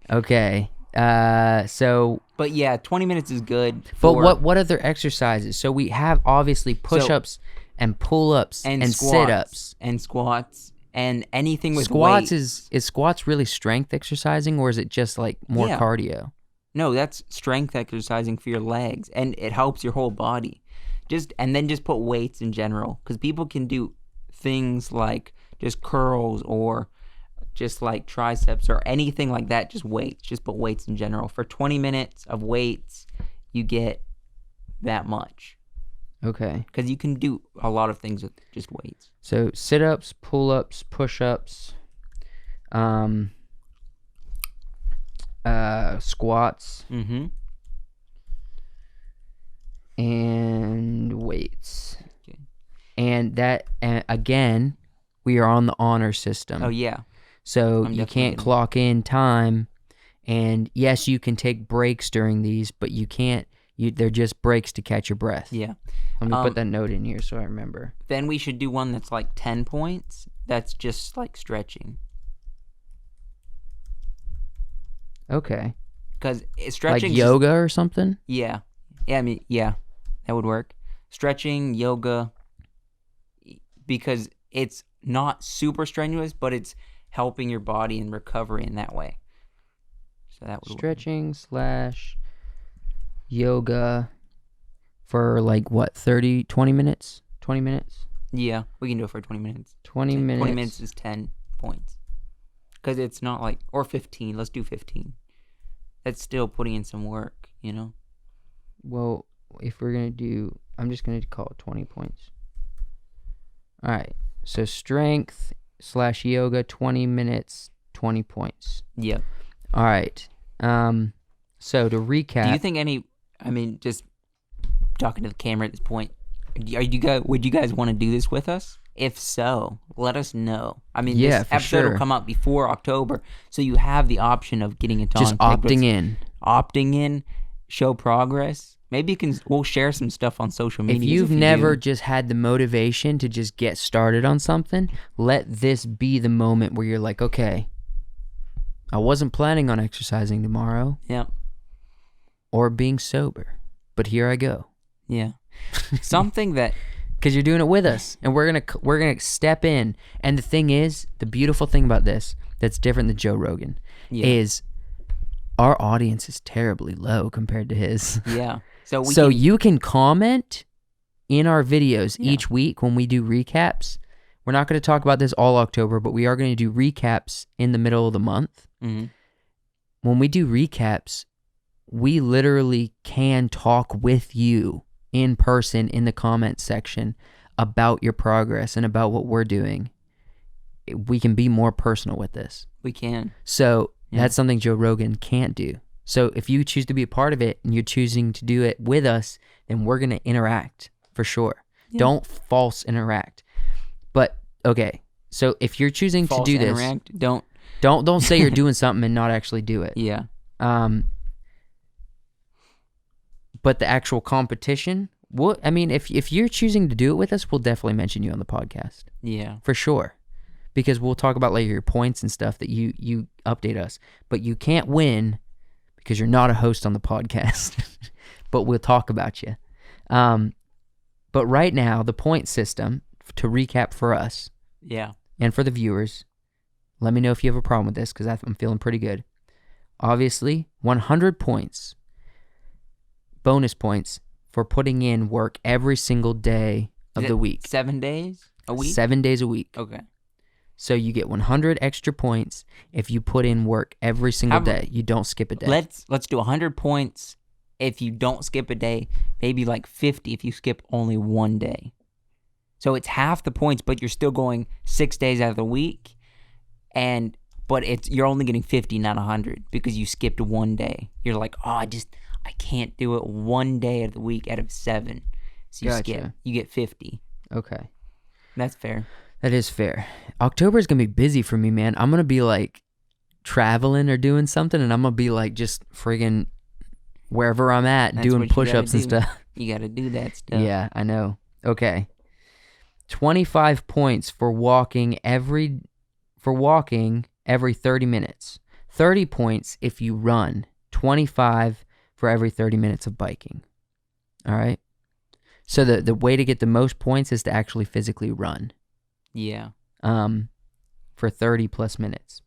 Okay. So... But yeah, 20 minutes is good. But for- what other exercises? So we have obviously push-ups and pull-ups and squats, sit-ups. and squats and anything with Squats weight. is squats really strength exercising, or is it just like more Yeah. cardio? No, that's strength exercising for your legs, and it helps your whole body. And then just put weights in general, because people can do things like just curls or just like triceps or anything like that. Just weights. Just put weights in general. For 20 minutes of weights, you get that much. Okay. Because you can do a lot of things with just weights. So sit-ups, pull-ups, push-ups, squats, Mm-hmm. and weights. Okay. And that, again, we are on the honor system. Oh, yeah. So I'm you definitely can't getting- clock in time. And yes, you can take breaks during these, but you can't. They're just breaks to catch your breath. Yeah. Let me put that note in here so I remember. Then we should do one that's like 10 points. That's just like stretching. Okay. Because Like stretching... yoga or something? Yeah. Yeah, I mean, yeah, that would work. Stretching, yoga, because it's not super strenuous, but it's helping your body and recovery in that way. So that would work. Stretching / yoga for like what, 20 minutes? 20 minutes? Yeah, we can do it for 20 minutes. 20 minutes. 20 minutes is 10 points. Because it's not like, or 15, let's do 15. That's still putting in some work, you know? Well, if we're going to do, I'm just going to call it 20 points. All right. So strength / yoga, 20 minutes, 20 points. Yep. All right. So to recap. Do you think just talking to the camera at this point, would you guys want to do this with us? If so, let us know. I mean, Yeah, this for episode sure. will come out before October, so you have the option of getting it on. Just opting in. Opting in, show progress, maybe we'll share some stuff on social media. If you've never just had the motivation to just get started on something, let this be the moment where you're like, okay, I wasn't planning on exercising tomorrow. Yeah. Or being sober, but here I go. Yeah. Something that, because you're doing it with us, and we're gonna step in. And the thing is, the beautiful thing about this that's different than Joe Rogan is our audience is terribly low compared to his. Yeah. So you can comment in our videos each week when we do recaps. We're not going to talk about this all October, but we are going to do recaps in the middle of the month. Mm-hmm. When we do recaps, we literally can talk with you in person in the comments section about your progress and about what we're doing. We can be more personal with this. We can. So that's something Joe Rogan can't do. So if you choose to be a part of it and you're choosing to do it with us, then we're going to interact for sure. Yeah. Don't false interact. But okay, so if you're choosing false to do interact, this, don't say you're doing something and not actually do it. Yeah. But the actual competition, if you're choosing to do it with us, we'll definitely mention you on the podcast. Yeah. For sure. Because we'll talk about like your points and stuff that you update us. But you can't win because you're not a host on the podcast. But we'll talk about you. But right now, the point system, to recap for us and for the viewers, let me know if you have a problem with this because I'm feeling pretty good. Obviously, 100 points, bonus points for putting in work every single day of the week. 7 days a week? 7 days a week. Okay. So you get 100 extra points if you put in work every single day. You don't skip a day. Let's do 100 points if you don't skip a day. Maybe like 50 if you skip only one day. So it's half the points, but you're still going 6 days out of the week, but you're only getting 50, not 100, because you skipped one day. You're like, I can't do it one day of the week out of 7. So you skip. You get 50. Okay. That's fair. That is fair. October is going to be busy for me, man. I'm going to be like traveling or doing something, and I'm going to be like just friggin' wherever I'm at doing push-ups and stuff. You got to do that stuff. Yeah, I know. Okay. 25 points for walking every 30 minutes. 30 points if you run. 25 for every 30 minutes of biking. All right? So the way to get the most points is to actually physically run. Yeah. For 30 plus minutes.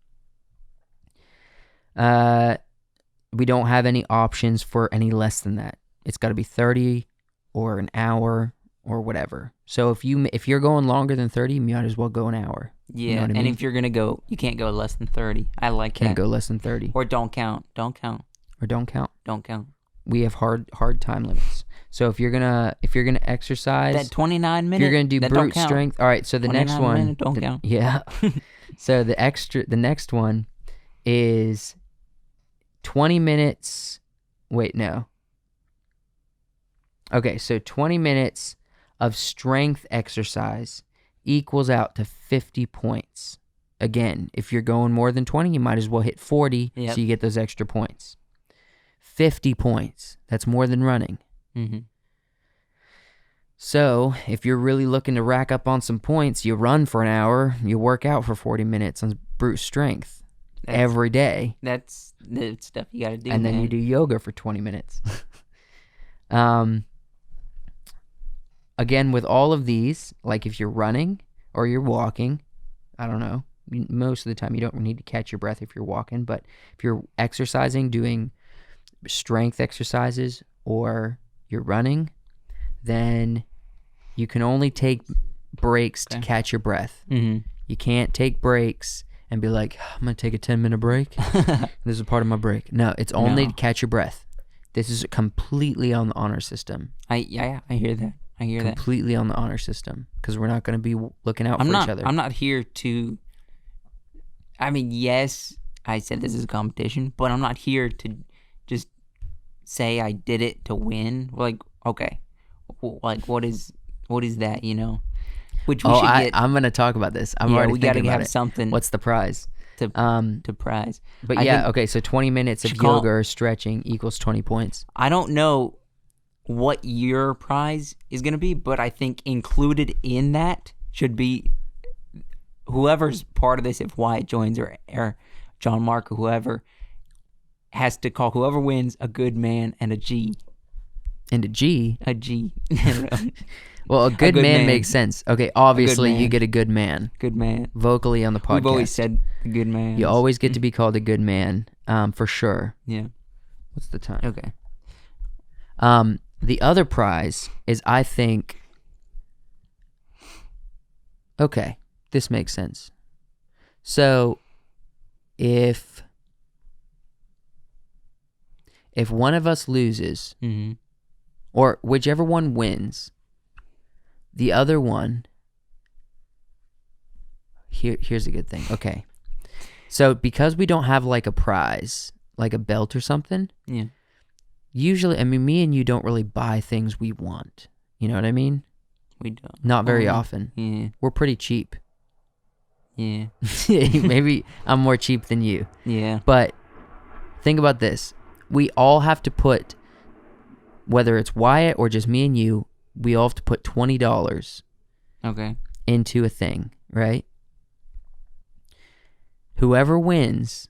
We don't have any options for any less than that. It's got to be 30 or an hour or whatever. So if you're going longer than 30, you might as well go an hour. Yeah, you know what I and mean? if you're going to go, you can't go less than 30. I like that. Can't go less than 30. Or don't count. Don't count. Or don't count. Don't count. We have hard time limits. So if you're gonna exercise, that 29 minutes, you're gonna do brute strength. All right. So the next one, don't count. Yeah. So the next one is 20 minutes. Wait, no. Okay, so 20 minutes of strength exercise equals out to 50 points. Again, if you're going more than 20, you might as well hit 40 so you get those extra points. 50 points. That's more than running. Mm-hmm. So if you're really looking to rack up on some points, you run for an hour, you work out for 40 minutes on brute strength every day. That's the stuff you got to do. And then you do yoga for 20 minutes. Again, with all of these, like if you're running or you're walking, I don't know, most of the time you don't need to catch your breath if you're walking, but if you're exercising, doing strength exercises, or you're running, then you can only take breaks to catch your breath. Mm-hmm. You can't take breaks and be like, I'm going to take a 10-minute break. This is a part of my break. No, it's only to catch your breath. This is completely on the honor system. I hear that. I hear that. Completely on the honor system, because we're not going to be looking out for each other. I'm not here to... I mean, yes, I said this is a competition, but I'm not here to just say I did it to win. Like, okay, like what is that? You know, which we should get. I'm going to talk about this. I'm already thinking about it. Something. What's the prize? to prize. But I yeah, think okay, so 20 minutes of Chicago- yoga or stretching equals 20 points. I don't know what your prize is going to be, but I think included in that should be whoever's part of this, if Wyatt joins or John Mark or whoever, has to call whoever wins a good man and a G. And a G? A G. Well, a good good man man. makes sense. Okay, obviously you man. get a good man Good man. vocally on the podcast. We've always said good man. You always get to be called a good man, for sure. Yeah. What's the time? Okay. The other prize is, I think... Okay, this makes sense. So, if one of us loses, Mm-hmm. or whichever one wins, the other one... Here's a good thing. Okay. So, because we don't have like a prize, like a belt or something... Yeah. Usually, I mean, me and you don't really buy things we want. You know what I mean? We don't. Not very Oh, often. Yeah. We're pretty cheap. Yeah. Maybe I'm more cheap than you. Yeah. But think about this. We all have to put, whether it's Wyatt or just me and you, we all have to put $20 Okay. into a thing, right? Whoever wins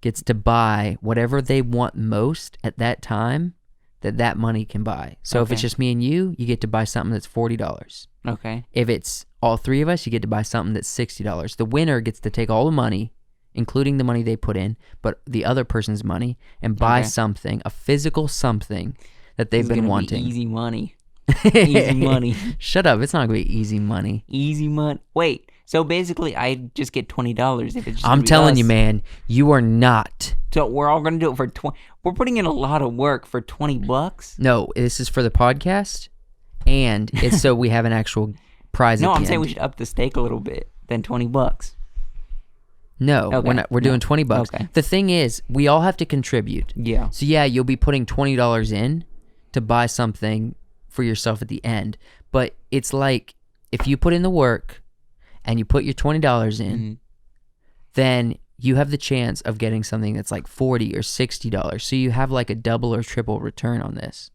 gets to buy whatever they want most at that time that money can buy. So if it's Okay. just me and you get to buy something that's $40. Okay. If it's all three of us, you get to buy something that's $60. The winner gets to take all the money, including the money they put in, but the other person's money, and buy Okay. something, a physical something that they've This is been gonna be wanting. easy money. Easy money. Shut up. It's not going to be easy money. Easy money. Wait. So basically, I just get $20 if it's. Just I'm gonna be telling us. you, man, you are not. So we're all gonna do it for 20. We're putting in a lot of work for $20. No, this is for the podcast, and it's so we have an actual prize No, at the I'm saying end. we should up the stake a little bit than $20. No, Okay, we're not. We're doing no. $20. Okay. The thing is, we all have to contribute. Yeah. So yeah, you'll be putting $20 in to buy something for yourself at the end. But it's like, if you put in the work and you put your $20 in, Mhm. then you have the chance of getting something that's like $40 or $60. So you have like a double or triple return on this.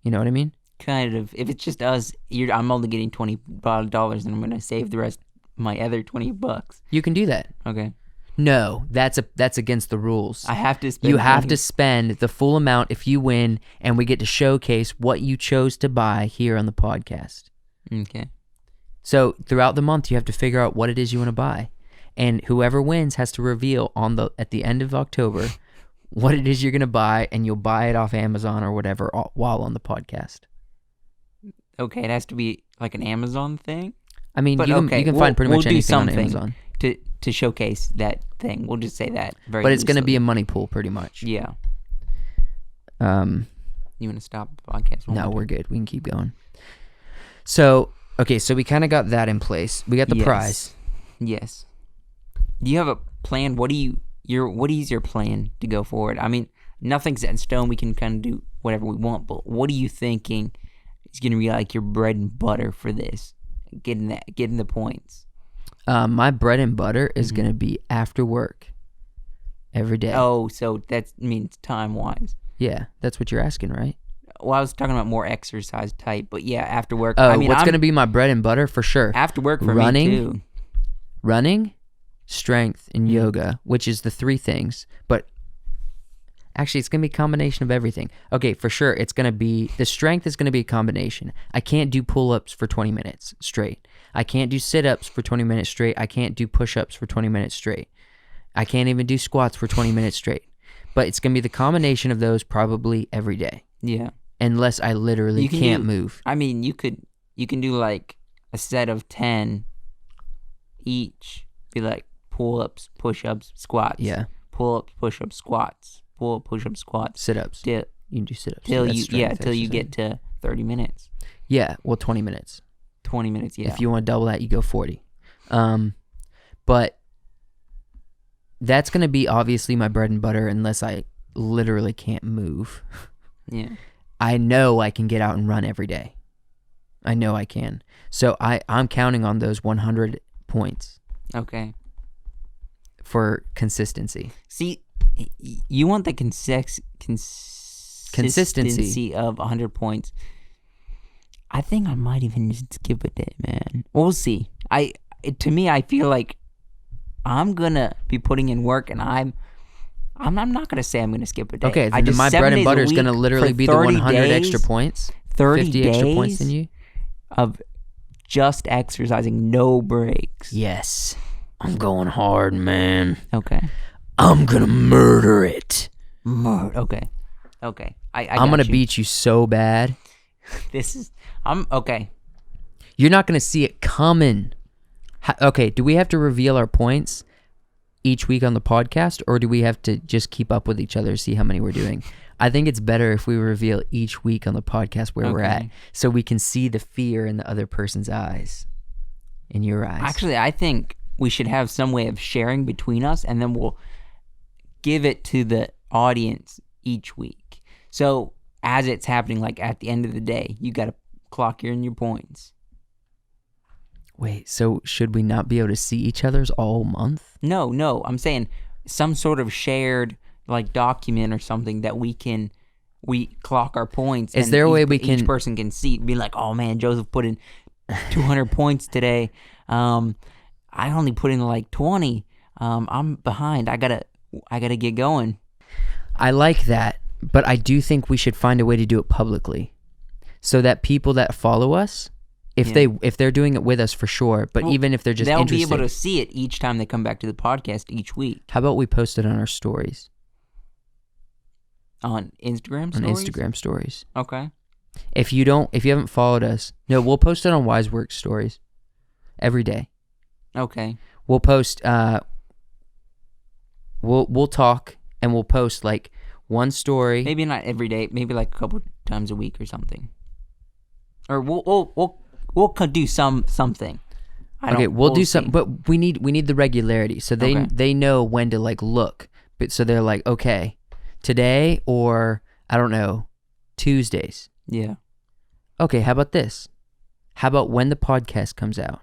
You know what I mean? Kind of. If it's just us, I'm only getting $20, and I'm gonna save the rest, my other $20. You can do that. Okay. No, that's against the rules. I have to spend. You have money. to spend the full amount if you win, and we get to showcase what you chose to buy here on the podcast. Okay. So throughout the month, you have to figure out what it is you want to buy, and whoever wins has to reveal at the end of October what it is you're gonna buy, and you'll buy it off Amazon or whatever while on the podcast. Okay. It has to be like an Amazon thing. I mean, But you okay, can we'll- find pretty we'll much do anything on something. Amazon, To showcase that thing. We'll just say that very. but it's gonna be loosely. a money pool pretty much. Yeah. Um. You want to stop the podcast? one No, more we're time? good. We can keep going. So, okay, so we kind of got that in place. We got the Yes. prize. Yes. Do you have a plan? What is your plan to go forward? I mean, nothing's set in stone. We can kind of do whatever we want, but what are you thinking is going to be like your bread and butter for this? Getting the points. My bread and butter is going to be after work every day. Oh, so that means time-wise. Yeah, that's what you're asking, right? Well, I was talking about more exercise type, but yeah, after work. Oh, I mean, what's going to be my bread and butter for sure? after work for running? me too. Running, strength, and yoga, which is the three things. But actually, it's going to be a combination of everything. Okay, for sure, it's going to be, the strength is going to be a combination. I can't do pull-ups for 20 minutes straight. I can't do sit-ups for 20 minutes straight. I can't do push-ups for 20 minutes straight. I can't even do squats for 20 minutes straight. But it's going to be the combination of those probably every day. Yeah. Unless I literally You can can't do- move. I mean, you can do like a set of 10 each. Be like pull-ups, push-ups, squats. Yeah. Pull-ups, push-ups, squats. Pull-up, push-up, squats. Sit-ups. Till You can do sit-ups. till That's you strength till you exercise. get to 30 minutes. Yeah, well, 20 minutes. 20 minutes, yeah. If you want to double that, you go 40. But that's going to be obviously my bread and butter unless I literally can't move. Yeah. I know I can get out and run every day. I know I can. So I'm counting on those 100 points Okay. for consistency. See, you want the consistency of 100 points. I think I might even just skip a day, man. We'll see. To me, I feel like I'm gonna be putting in work, and I'm not gonna say I'm gonna skip a day. Okay, then my bread and butter is gonna literally be the 100 extra points, 50 extra points than you of just exercising, no breaks. Yes, I'm going hard, man. Okay, I'm gonna murder it. Okay. I'm gonna beat you so bad. Okay. You're not gonna see it coming. Okay, do we have to reveal our points each week on the podcast, or do we have to just keep up with each other to see how many we're doing? I think it's better if we reveal each week on the podcast where we're at, so we can see the fear in the other person's eyes, in your eyes. Actually, I think we should have some way of sharing between us, and then we'll give it to the audience each week. So as it's happening, like at the end of the day, you got to clock in your points. Wait, so should we not be able to see each other's all month? No, I'm saying some sort of shared like document or something that we clock our points. Is there a way we can... Each person can see, be like, oh man, Joseph put in 200 points today. I only put in like 20. I'm behind. I gotta get going. I like that, but I do think we should find a way to do it publicly, so that people that follow us, if they're doing it with us for sure, but even if they're just they'll interested, be able to see it each time they come back to the podcast each week. How about we post it on our stories? On Instagram stories? On Instagram stories. Okay. If you haven't followed us, no, we'll post it on WiseWorks stories every day. Okay. We'll post, we'll talk, and we'll post like one story. Maybe not every day, maybe like a couple times a week or something. Or we'll do something. We'll do something, but we need the regularity, so they know when to like look. But so they're like, okay, today, or I don't know, Tuesdays. Yeah. Okay, how about this? How about when the podcast comes out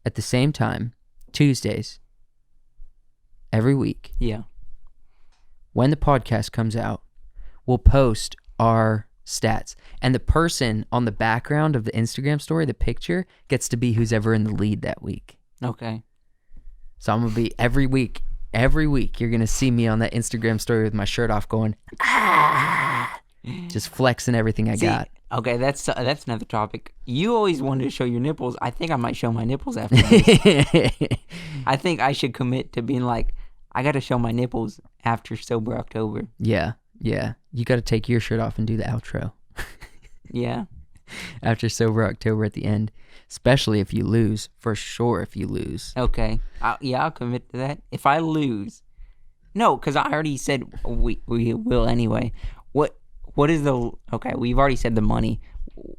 at the same time, Tuesdays, every week? Yeah. When the podcast comes out, we'll post our stats, and the person on the background of the Instagram story, the picture, gets to be who's ever in the lead that week. Okay. So I'm gonna be every week you're gonna see me on that Instagram story with my shirt off, going just flexing everything I got. Okay, that's another topic. You always wanted to show your nipples. I think I might show my nipples after this. I think I should commit to being like, I got to show my nipples after Sober October. Yeah. You got to take your shirt off and do the outro. Yeah. After Sober October at the end, especially if you lose. For sure, if you lose. Okay. I'll commit to that. If I lose, no, because I already said we will anyway. What is the... Okay, we've already said the money.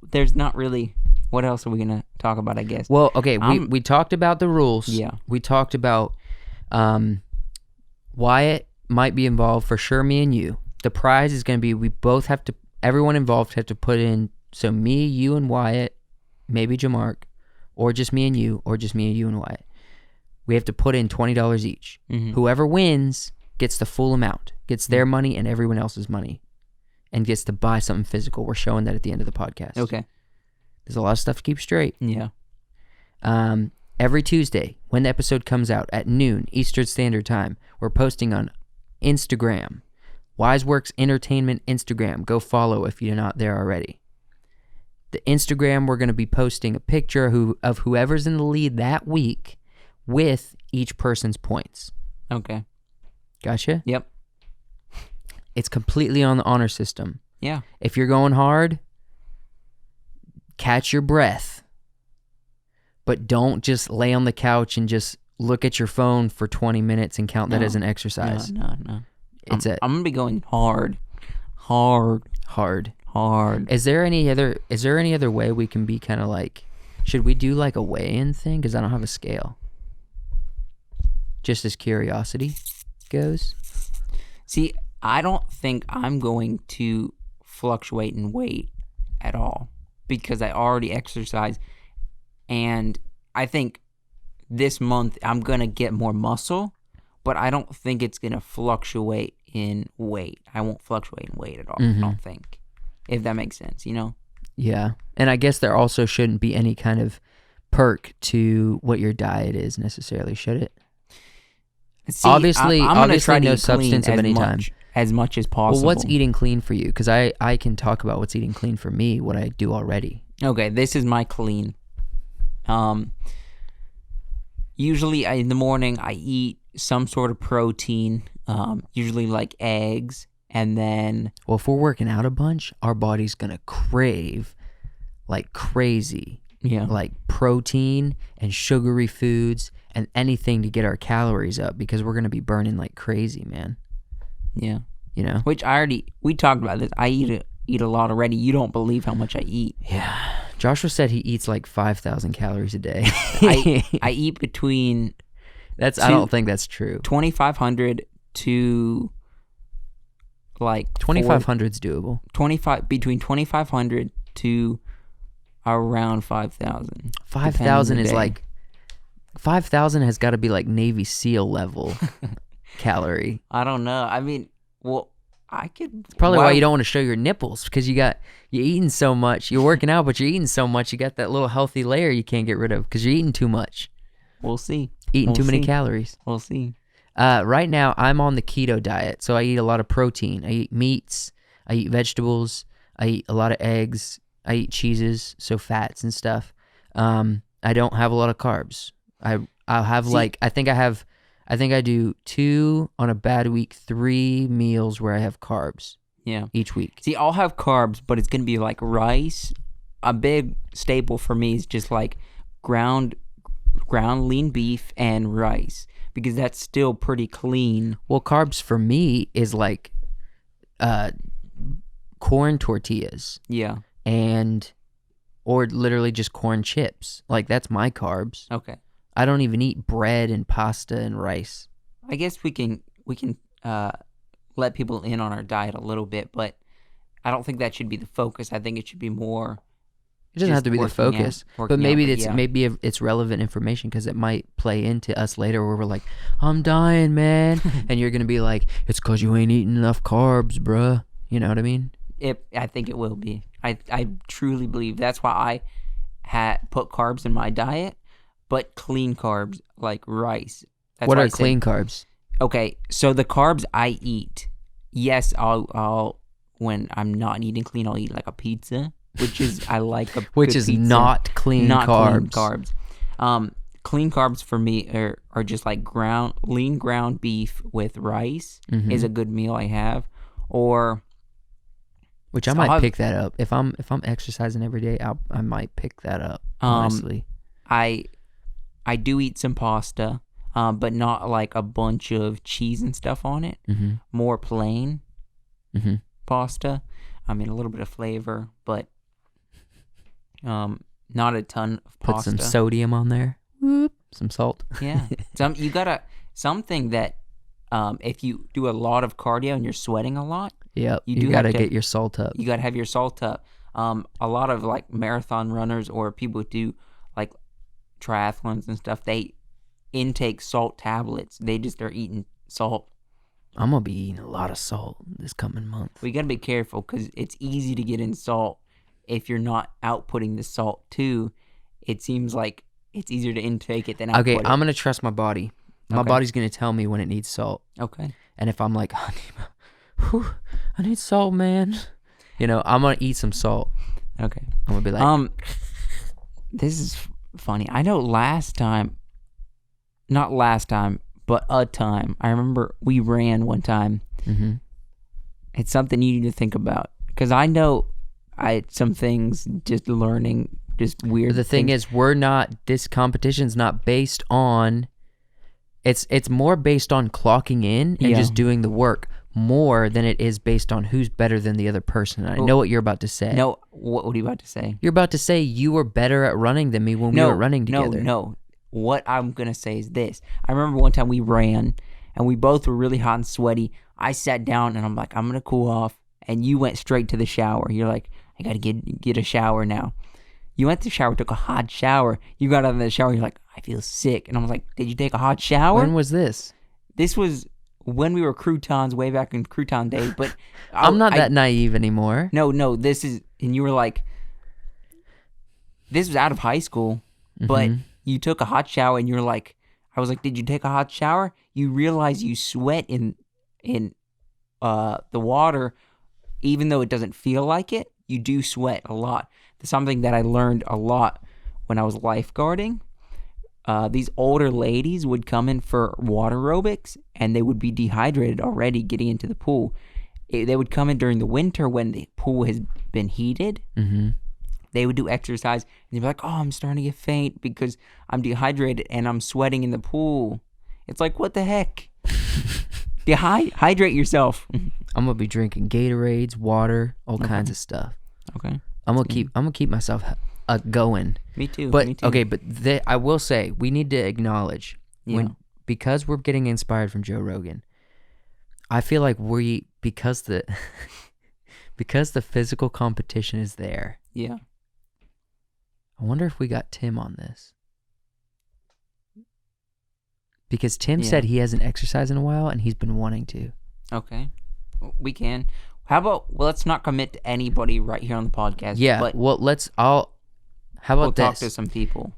There's not really... What else are we going to talk about, I guess? Well, okay, we talked about the rules. Yeah. We talked about Wyatt might be involved, for sure, me and you. The prize is going to be, everyone involved have to put in, so me, you, and Wyatt, maybe Jamark, or just me and you, or just me, you, and Wyatt. We have to put in $20 each. Mm-hmm. Whoever wins gets the full amount, gets their money and everyone else's money, and gets to buy something physical. We're showing that at the end of the podcast. Okay. There's a lot of stuff to keep straight. Yeah. Every Tuesday, when the episode comes out at noon Eastern Standard Time, we're posting on Instagram. WiseWorks Entertainment Instagram. Go follow if you're not there already. The Instagram, we're going to be posting a picture of whoever's in the lead that week with each person's points. Okay. Gotcha? Yep. It's completely on the honor system. Yeah. If you're going hard, catch your breath. But don't just lay on the couch and just look at your phone for 20 minutes and count that as an exercise. No. I'm going to be going hard. Is there any other way we can be kind of like, should we do like a weigh-in thing? Because I don't have a scale. Just as curiosity goes. See, I don't think I'm going to fluctuate in weight at all because I already exercise, and I think this month I'm going to get more muscle, but I don't think it's going to fluctuate in weight. I won't fluctuate in weight at all, Mm-hmm. I don't think, if that makes sense, you know? Yeah. And I guess there also shouldn't be any kind of perk to what your diet is necessarily, should it? See, Obviously gonna try to no eat clean substance of any time. as much as possible. Well, what's eating clean for you? Because I can talk about what's eating clean for me, what I do already. Okay, this is my clean. Usually in the morning I eat some sort of protein, usually like eggs, and then Well, if we're working out a bunch, our body's going to crave like crazy, like protein and sugary foods and anything to get our calories up because we're going to be burning like crazy, man. yeah. You know? Which we talked about this. I eat a lot already. You don't believe how much I eat. Yeah. Joshua said he eats like 5,000 calories a day. I eat between I don't think that's true. 2,500 to like 2,500's doable. between 2,500 to around 5,000. 5,000 is day. like 5,000 has got to be like Navy SEAL level calorie. I don't know. I mean, well, I could. It's probably why you don't want to show your nipples because you're eating so much. You're working out, but you're eating so much. You got that little healthy layer you can't get rid of because you're eating too much. We'll see. Eating too many calories. We'll see. Right now, I'm on the keto diet, so I eat a lot of protein. I eat meats. I eat vegetables. I eat a lot of eggs. I eat cheeses, so fats and stuff. I don't have a lot of carbs. I'll have I think I do 2 on a bad week, 3 meals where I have carbs. Yeah. Each week. See, I'll have carbs, but it's gonna be like rice. A big staple for me is just like ground lean beef and rice because that's still pretty clean. Well, carbs for me is like corn tortillas. Yeah. Or literally just corn chips. Like that's my carbs. Okay. I don't even eat bread and pasta and rice. I guess we can let people in on our diet a little bit, but I don't think that should be the focus. I think it should be more. It doesn't have to be the focus, but maybe it's relevant information because it might play into us later where we're like, I'm dying, man, and you're gonna be like, it's because you ain't eating enough carbs, bruh. You know what I mean? I think it will be. I truly believe that's why I had put carbs in my diet, but clean carbs like rice. That's what why are clean carbs? Okay, so the carbs I eat, yes, I'll when I'm not eating clean, I'll eat like a pizza, which is I like a which good is pizza. not clean carbs. Clean carbs. Clean carbs for me are just like lean ground beef with rice is a good meal I have, or which I might pick that up if I'm exercising every day. I might pick that up. Honestly, I do eat some pasta, but not like a bunch of cheese and stuff on it. Mm-hmm. More plain Mm-hmm. pasta. I mean, a little bit of flavor, but not a ton of pasta. Put some sodium on there. Whoop, some salt. Yeah, something that if you do a lot of cardio and you're sweating a lot. Yep, you gotta get your salt up. You gotta have your salt up. A lot of like marathon runners or people who do like triathlons and stuff, they intake salt tablets. They're eating salt. I'm gonna be eating a lot of salt this coming month. We gotta be careful because it's easy to get in salt if you're not outputting the salt too. It seems like it's easier to intake it than output it. Okay, I'm gonna trust my body. My body's gonna tell me when it needs salt. Okay. And if I'm like, I need salt, man. I'm gonna eat some salt. Okay. I'm gonna be like, this is funny. I know not last time, but a time. I remember we ran one time. Mm-hmm. It's something you need to think about because I know some things just learning just weird. But the thing is, this competition's not based on. It's more based on clocking in and just doing the work more than it is based on who's better than the other person. I know what you're about to say. No, what are you about to say? You're about to say you were better at running than me when we were running together. No. What I'm going to say is this. I remember one time we ran and we both were really hot and sweaty. I sat down and I'm like, I'm going to cool off. And you went straight to the shower. You're like, I got to get a shower now. You went to the shower, took a hot shower. You got out of the shower, you're like, I feel sick. And I was like, did you take a hot shower? When was this? This was when we were croutons way back in crouton days, but I'm not that naive anymore. No, this is, and you were like, this was out of high school, but you took a hot shower and you're like, I was like, did you take a hot shower? You realize you sweat in the water, even though it doesn't feel like it, you do sweat a lot. That's something that I learned a lot when I was lifeguarding. These older ladies would come in for water aerobics, and they would be dehydrated already getting into the pool. They would come in during the winter when the pool has been heated. They would do exercise, and they'd be like, oh, I'm starting to get faint because I'm dehydrated and I'm sweating in the pool. It's like, what the heck? Hydrate yourself. I'm gonna be drinking Gatorades, water, all kinds of stuff. Okay. I'm gonna keep myself going. Me too. But me too. okay, but I will say we need to acknowledge because we're getting inspired from Joe Rogan. I feel like because the physical competition is there. Yeah. I wonder if we got Tim on this. Because Tim said he hasn't exercised in a while and he's been wanting to. Okay. We can. How about, let's not commit to anybody right here on the podcast. Yeah, but well, how about we'll this? talk to some people.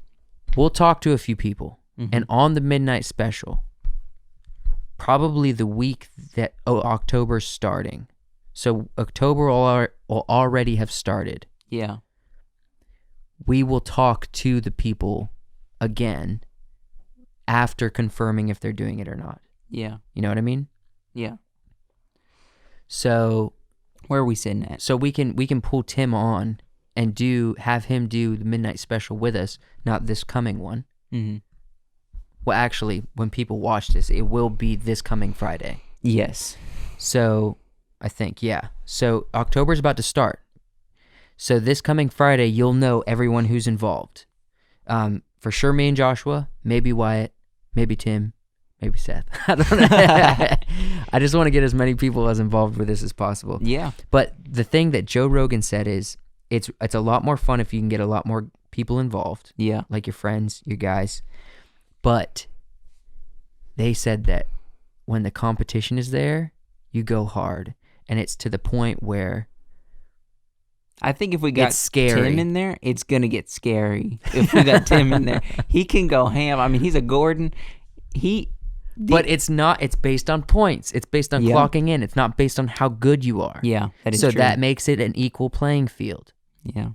We'll talk to a few people. And on the midnight special, probably the week that October's starting. So October will already have started. Yeah. We will talk to the people again after confirming if they're doing it or not. Yeah. You know what I mean? Yeah. So where are we sitting at? So we can pull Tim on and have him do the midnight special with us, not this coming one. Well, actually, when people watch this, it will be this coming Friday. Yes. So I think, yeah. So October's about to start. So this coming Friday, you'll know everyone who's involved. For sure, me and Joshua, maybe Wyatt, maybe Tim, maybe Seth. I don't know. I just want to get as many people as involved with this as possible. Yeah. But the thing that Joe Rogan said is it's a lot more fun if you can get a lot more people involved. Yeah. Like your friends, your guys. But they said that when the competition is there, you go hard. And it's to the point where I think if we got it's scary. Tim in there, it's going to get scary. If we got Tim in there, he can go ham. I mean, he's a Gordon. But it's not, it's based on points. It's based on clocking in. It's not based on how good you are. Yeah, that is so true. that makes it an equal playing field. Yeah.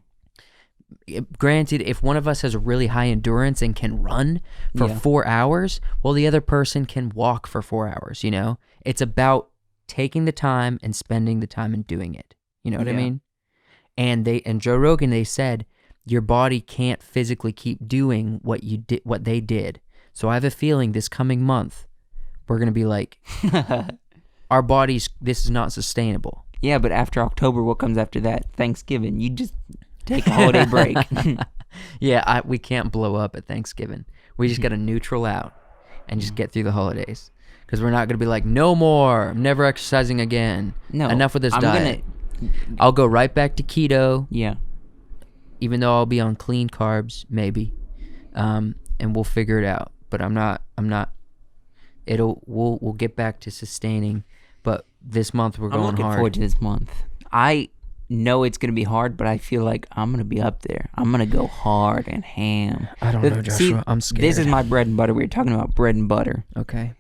Granted, if one of us has a really high endurance and can run for 4 hours, well, the other person can walk for 4 hours, you know? It's about taking the time and spending the time and doing it. You know what I mean? And Joe Rogan, they said your body can't physically keep doing what they did. So I have a feeling this coming month we're gonna be like, our bodies. This is not sustainable. Yeah, but after October, what comes after that? Thanksgiving. You just take a holiday break. Yeah, we can't blow up at Thanksgiving. We just got to neutral out and just get through the holidays because we're not gonna be like, no more. I'm never exercising again. No, enough with this diet. I'll go right back to keto. Yeah. Even though I'll be on clean carbs, maybe, and we'll figure it out. But I'm not. We'll get back to sustaining. But this month we're going hard. I'm looking forward to this month. I know it's gonna be hard, but I feel like I'm gonna be up there. I'm gonna go hard and ham. I don't know, Joshua. See, I'm scared. This is my bread and butter. We were talking about bread and butter. Okay.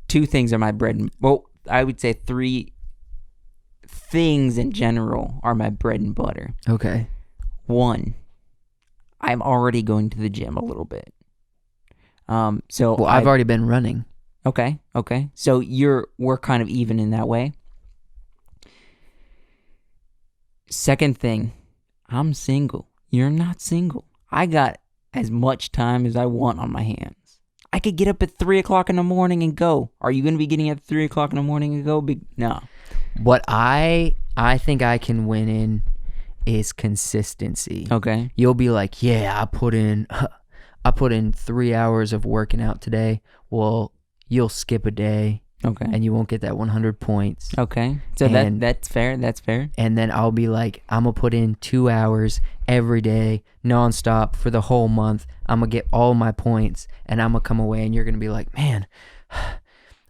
2 things are my bread and I would say 3 things in general are my bread and butter. Okay. 1, I'm already going to the gym a little bit. So I've already been running. Okay. So we're kind of even in that way. Second thing, I'm single. You're not single. I got as much time as I want on my hands. I could get up at 3 o'clock in the morning and go. Are you going to be getting up at 3 o'clock in the morning and go? No. What I think I can win in is consistency. Okay. You'll be like, yeah, I put in 3 hours of working out today. Well, you'll skip a day. Okay. And you won't get that 100 points. Okay. So that's fair. That's fair. And then I'll be like, I'm going to put in 2 hours every day, nonstop for the whole month. I'm going to get all my points and I'm going to come away and you're going to be like, man,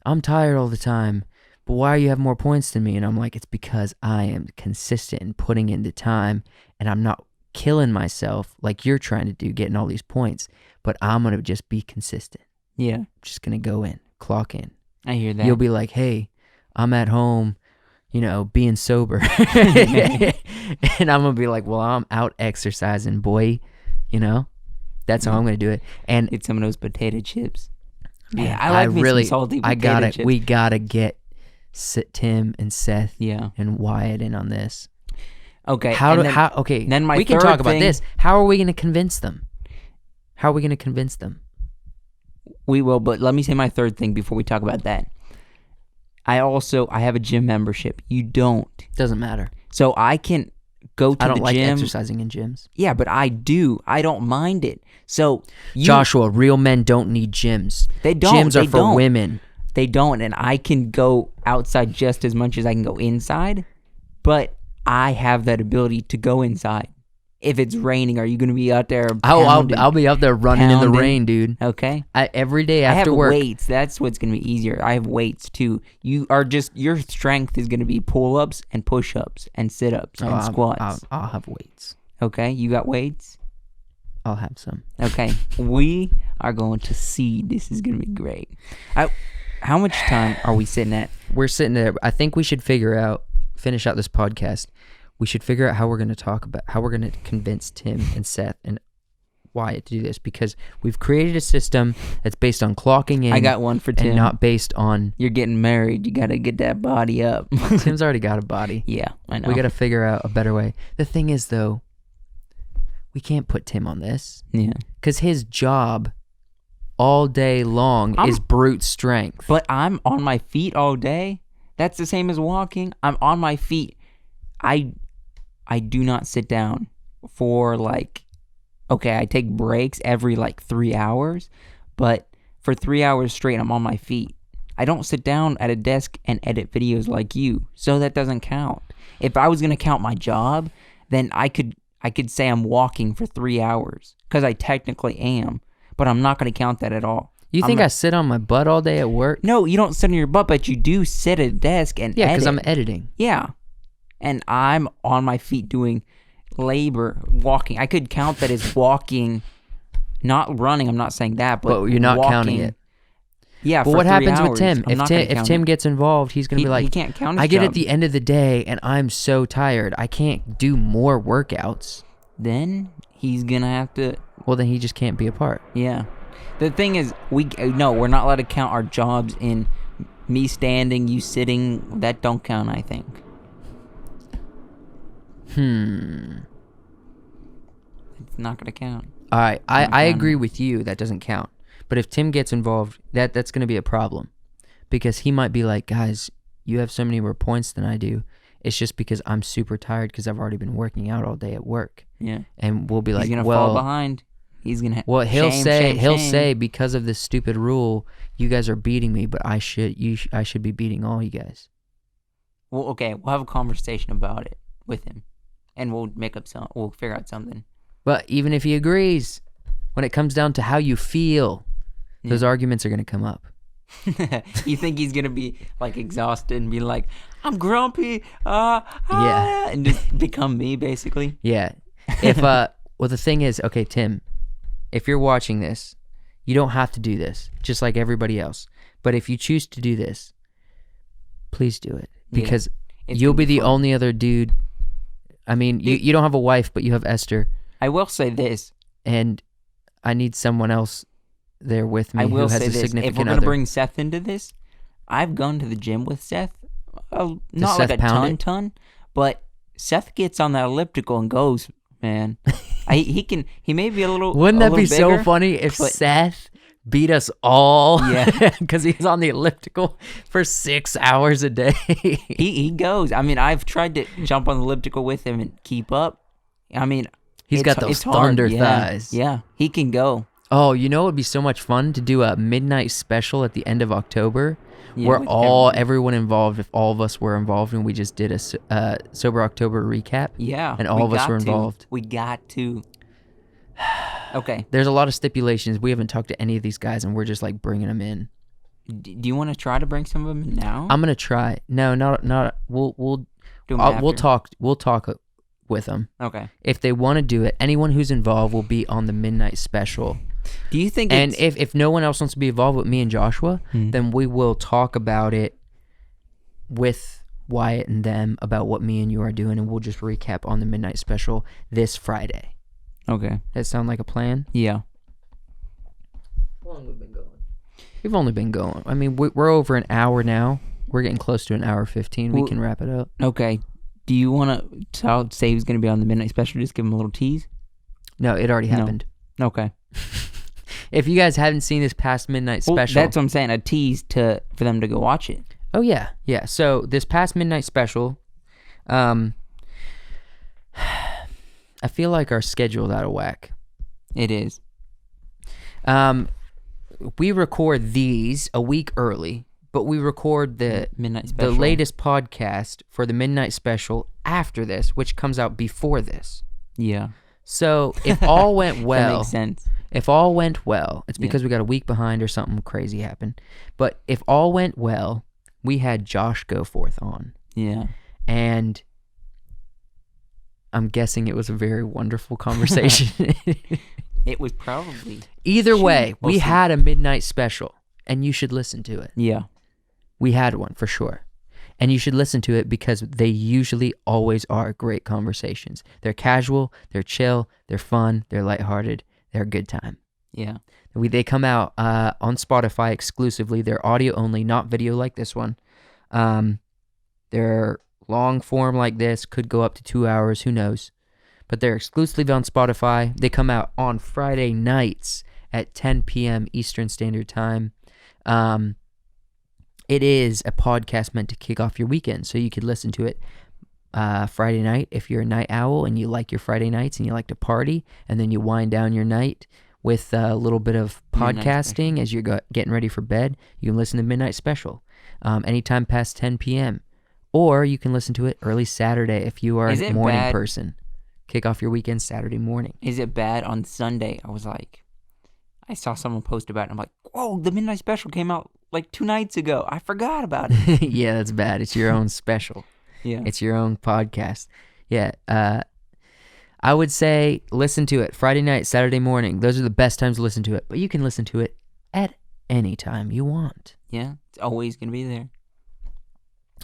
I'm tired all the time, but why you have more points than me? And I'm like, it's because I am consistent in putting in the time, and I'm not killing myself like you're trying to do, getting all these points, but I'm going to just be consistent. Yeah. I'm just going to go in, clock in. I hear that. You'll be like, hey, I'm at home, being sober. And I'm going to be like, well, I'm out exercising, boy. That's how I'm going to do it. And Get some of those potato chips. man, I like me some salty potato chips. we got to get Tim and Seth Yeah. and Wyatt in on this. Okay. Okay. Then my we can third talk about thing- this. How are we going to convince them? We will, but let me say my third thing before we talk about that. I have a gym membership. You don't. Doesn't matter. So I can go to I don't the like gym. exercising in gyms. Yeah, but I do. I don't mind it. So Joshua, real men don't need gyms. They don't. Gyms They are for don't. women. They don't, and I can go outside just as much as I can go inside, but I have that ability to go inside. If it's raining, are you going to be out there pounding? I'll be out there running in the Pounding. rain, dude. Okay. Every day I after have work. weights. That's what's going to be easier. I have weights too. Your strength is going to be pull-ups and push-ups and sit-ups and squats. I'll have weights. Okay, you got weights? I'll have some. Okay, we are going to see. This is going to be great. How much time are we sitting at? We're sitting there. I think we should finish out this podcast. We should figure out how we're going to convince Tim and Seth and Wyatt to do this, because we've created a system that's based on clocking in. I got one for Tim. And not based on... You're getting married. You got to get that body up. Tim's already got a body. Yeah, I know. We got to figure out a better way. The thing is, though, we can't put Tim on this. Yeah. Because his job all day long is brute strength. But I'm on my feet all day. That's the same as walking. I'm on my feet. I do not sit down for I take breaks every 3 hours, but for 3 hours straight, I'm on my feet. I don't sit down at a desk and edit videos like you, so that doesn't count. If I was going to count my job, then I could say I'm walking for 3 hours, because I technically am, but I'm not going to count that at all. You think I sit on my butt all day at work? No, you don't sit on your butt, but you do sit at a desk and Yeah, edit. because I'm editing. Yeah. And I'm on my feet doing labor, walking. I could count that as walking, not running. I'm not saying that, but you're not walking. counting it. Yeah, But for what 3 happens hours. with Tim? I'm not gonna If count Tim it. gets involved, he's going to be like, he can't count his I get job. at the end of the day and I'm so tired. I can't do more workouts. Then he's going to have to... Well, then he just can't be a part. Yeah. The thing is, we're not allowed to count our jobs in me standing, you sitting. That don't count, I think. It's not going to count. All right, I agree with you. That doesn't count. But if Tim gets involved, that's going to be a problem, because he might be like, guys, you have so many more points than I do. It's just because I'm super tired because I've already been working out all day at work. Yeah. And we'll be like, He's going to well, fall behind. He's going to... well, he'll shame. say because of this stupid rule, you guys are beating me, but I should be beating all you guys. Well, okay, we'll have a conversation about it with him, and we'll figure out something. But even if he agrees, when it comes down to how you feel, those arguments are going to come up. You think he's gonna be exhausted and be like, I'm grumpy, Yeah. and just become me, basically? Yeah. If well, the thing is, okay, Tim, if you're watching this, you don't have to do this, just like everybody else. But if you choose to do this, please do it, because you'll be the only other dude. I mean, you don't have a wife, but you have Esther. I will say this. And I need someone else there with me I who will has say a this. significant If we're other. gonna bring Seth into this, I've gone to the gym with Seth. Not Seth like a pound ton, but Seth gets on that elliptical and goes, man. He may be a little. Wouldn't that be so bigger, funny if but- Seth beat us all? Yeah. Because he's on the elliptical for 6 hours a day. He goes. I mean, I've tried to jump on the elliptical with him and keep up. I mean, He's got those thunder thighs. Yeah, he can go. Oh, you know, it'd be so much fun to do a midnight special at the end of October, Yeah, where with everyone involved, if all of us were involved, and we just did a Sober October recap. Yeah, and all of us were got to. involved. We got to. Okay. There's a lot of stipulations. We haven't talked to any of these guys, and we're just bringing them in. Do you want to try to bring some of them in now? I'm gonna try. No, not. We'll Do 'em we'll after? talk with them. Okay. If they want to do it, anyone who's involved will be on the midnight special. Do you think? And it's, if no one else wants to be involved with me and Joshua, Hmm. then we will talk about it with Wyatt and them about what me and you are doing, and we'll just recap on the midnight special this Friday. Okay. Does that sound like a plan? Yeah. How long have we been going? We've only been going. I mean, we're over an hour now. We're getting close to an hour 15. We Well- can wrap it up. Okay. Do you want to say who's going to be on the midnight special? Just give them a little tease. No, it already No. happened. Okay. If you guys haven't seen this past midnight Well, special, that's what I'm saying. A tease for them to go watch it. oh yeah. So this past midnight special, I feel like our schedule's out of whack. It is. We record these a week early, but we record the Midnight special. the latest podcast for the midnight special after this, which comes out before this. Yeah. So if all went That well, makes sense. if all went well, it's Yeah. because we got a week behind or something crazy happened. But if all went well, we had Josh go forth on, Yeah. and I'm guessing it was a very wonderful conversation. It was probably. Either way, We'll we see. had a midnight special, and you should listen to it. Yeah. We had one for sure. And you should listen to it because they usually always are great conversations. They're casual, they're chill, they're fun, they're lighthearted, they're a good time. Yeah. They come out on Spotify exclusively. They're audio only, not video like this one. They're long form like this, could go up to 2 hours, who knows. But they're exclusively on Spotify. They come out on Friday nights at 10 p.m. Eastern Standard Time. It is a podcast meant to kick off your weekend, so you could listen to it Friday night if you're a night owl and you like your Friday nights and you like to party, and then you wind down your night with a little bit of Midnight podcasting as you're getting ready for bed. You can listen to Midnight Special anytime past 10 p.m. Or you can listen to it early Saturday if you are Is a it morning bad- person. Kick off your weekend Saturday morning. Is it bad on Sunday? I saw someone post about it. I'm like, whoa, the midnight special came out like 2 nights ago. I forgot about it. Yeah, that's bad. It's your own special. Yeah. It's your own podcast. Yeah. I would say listen to it Friday night, Saturday morning. Those are the best times to listen to it. But you can listen to it at any time you want. Yeah. It's always going to be there.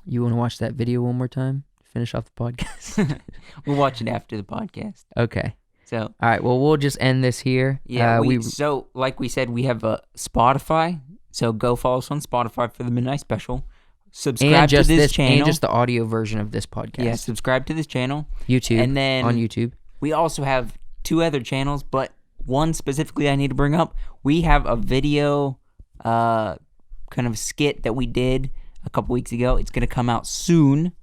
You want to watch that video one more time? Finish off the podcast? We'll watch it after the podcast. Okay. So, All right. Well, we'll just end this here. yeah. So, like we said, we have a Spotify. So, go follow us on Spotify for the midnight special. Subscribe and just to this channel. and just the audio version of this podcast. Yeah, subscribe to this channel. YouTube. And then on YouTube. we also have 2 other channels, but one specifically I need to bring up. We have a video kind of skit that we did a couple weeks ago. It's going to come out soon.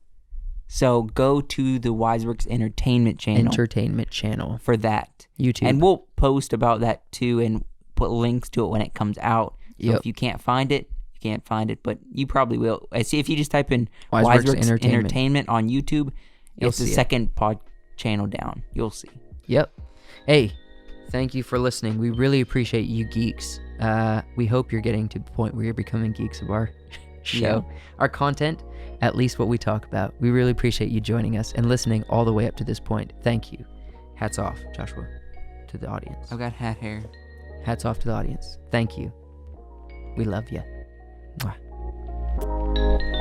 So go to the Wiseworks Entertainment channel for that. YouTube. And we'll post about that too and put links to it when it comes out. So Yep. if you can't find it, you can't find it, but you probably will. I see if you just type in Wiseworks Wiseworks Entertainment. Entertainment on YouTube, You'll it's the see it. second pod channel down. You'll see. Yep. Hey, thank you for listening. We really appreciate you geeks. We hope you're getting to the point where you're becoming geeks of our show, our content, at least what we talk about. We really appreciate you joining us and listening all the way up to this point. Thank you. Hats off, Joshua, to the audience. I've got hat hair. Hats off to the audience. Thank you. We love you. Mwah.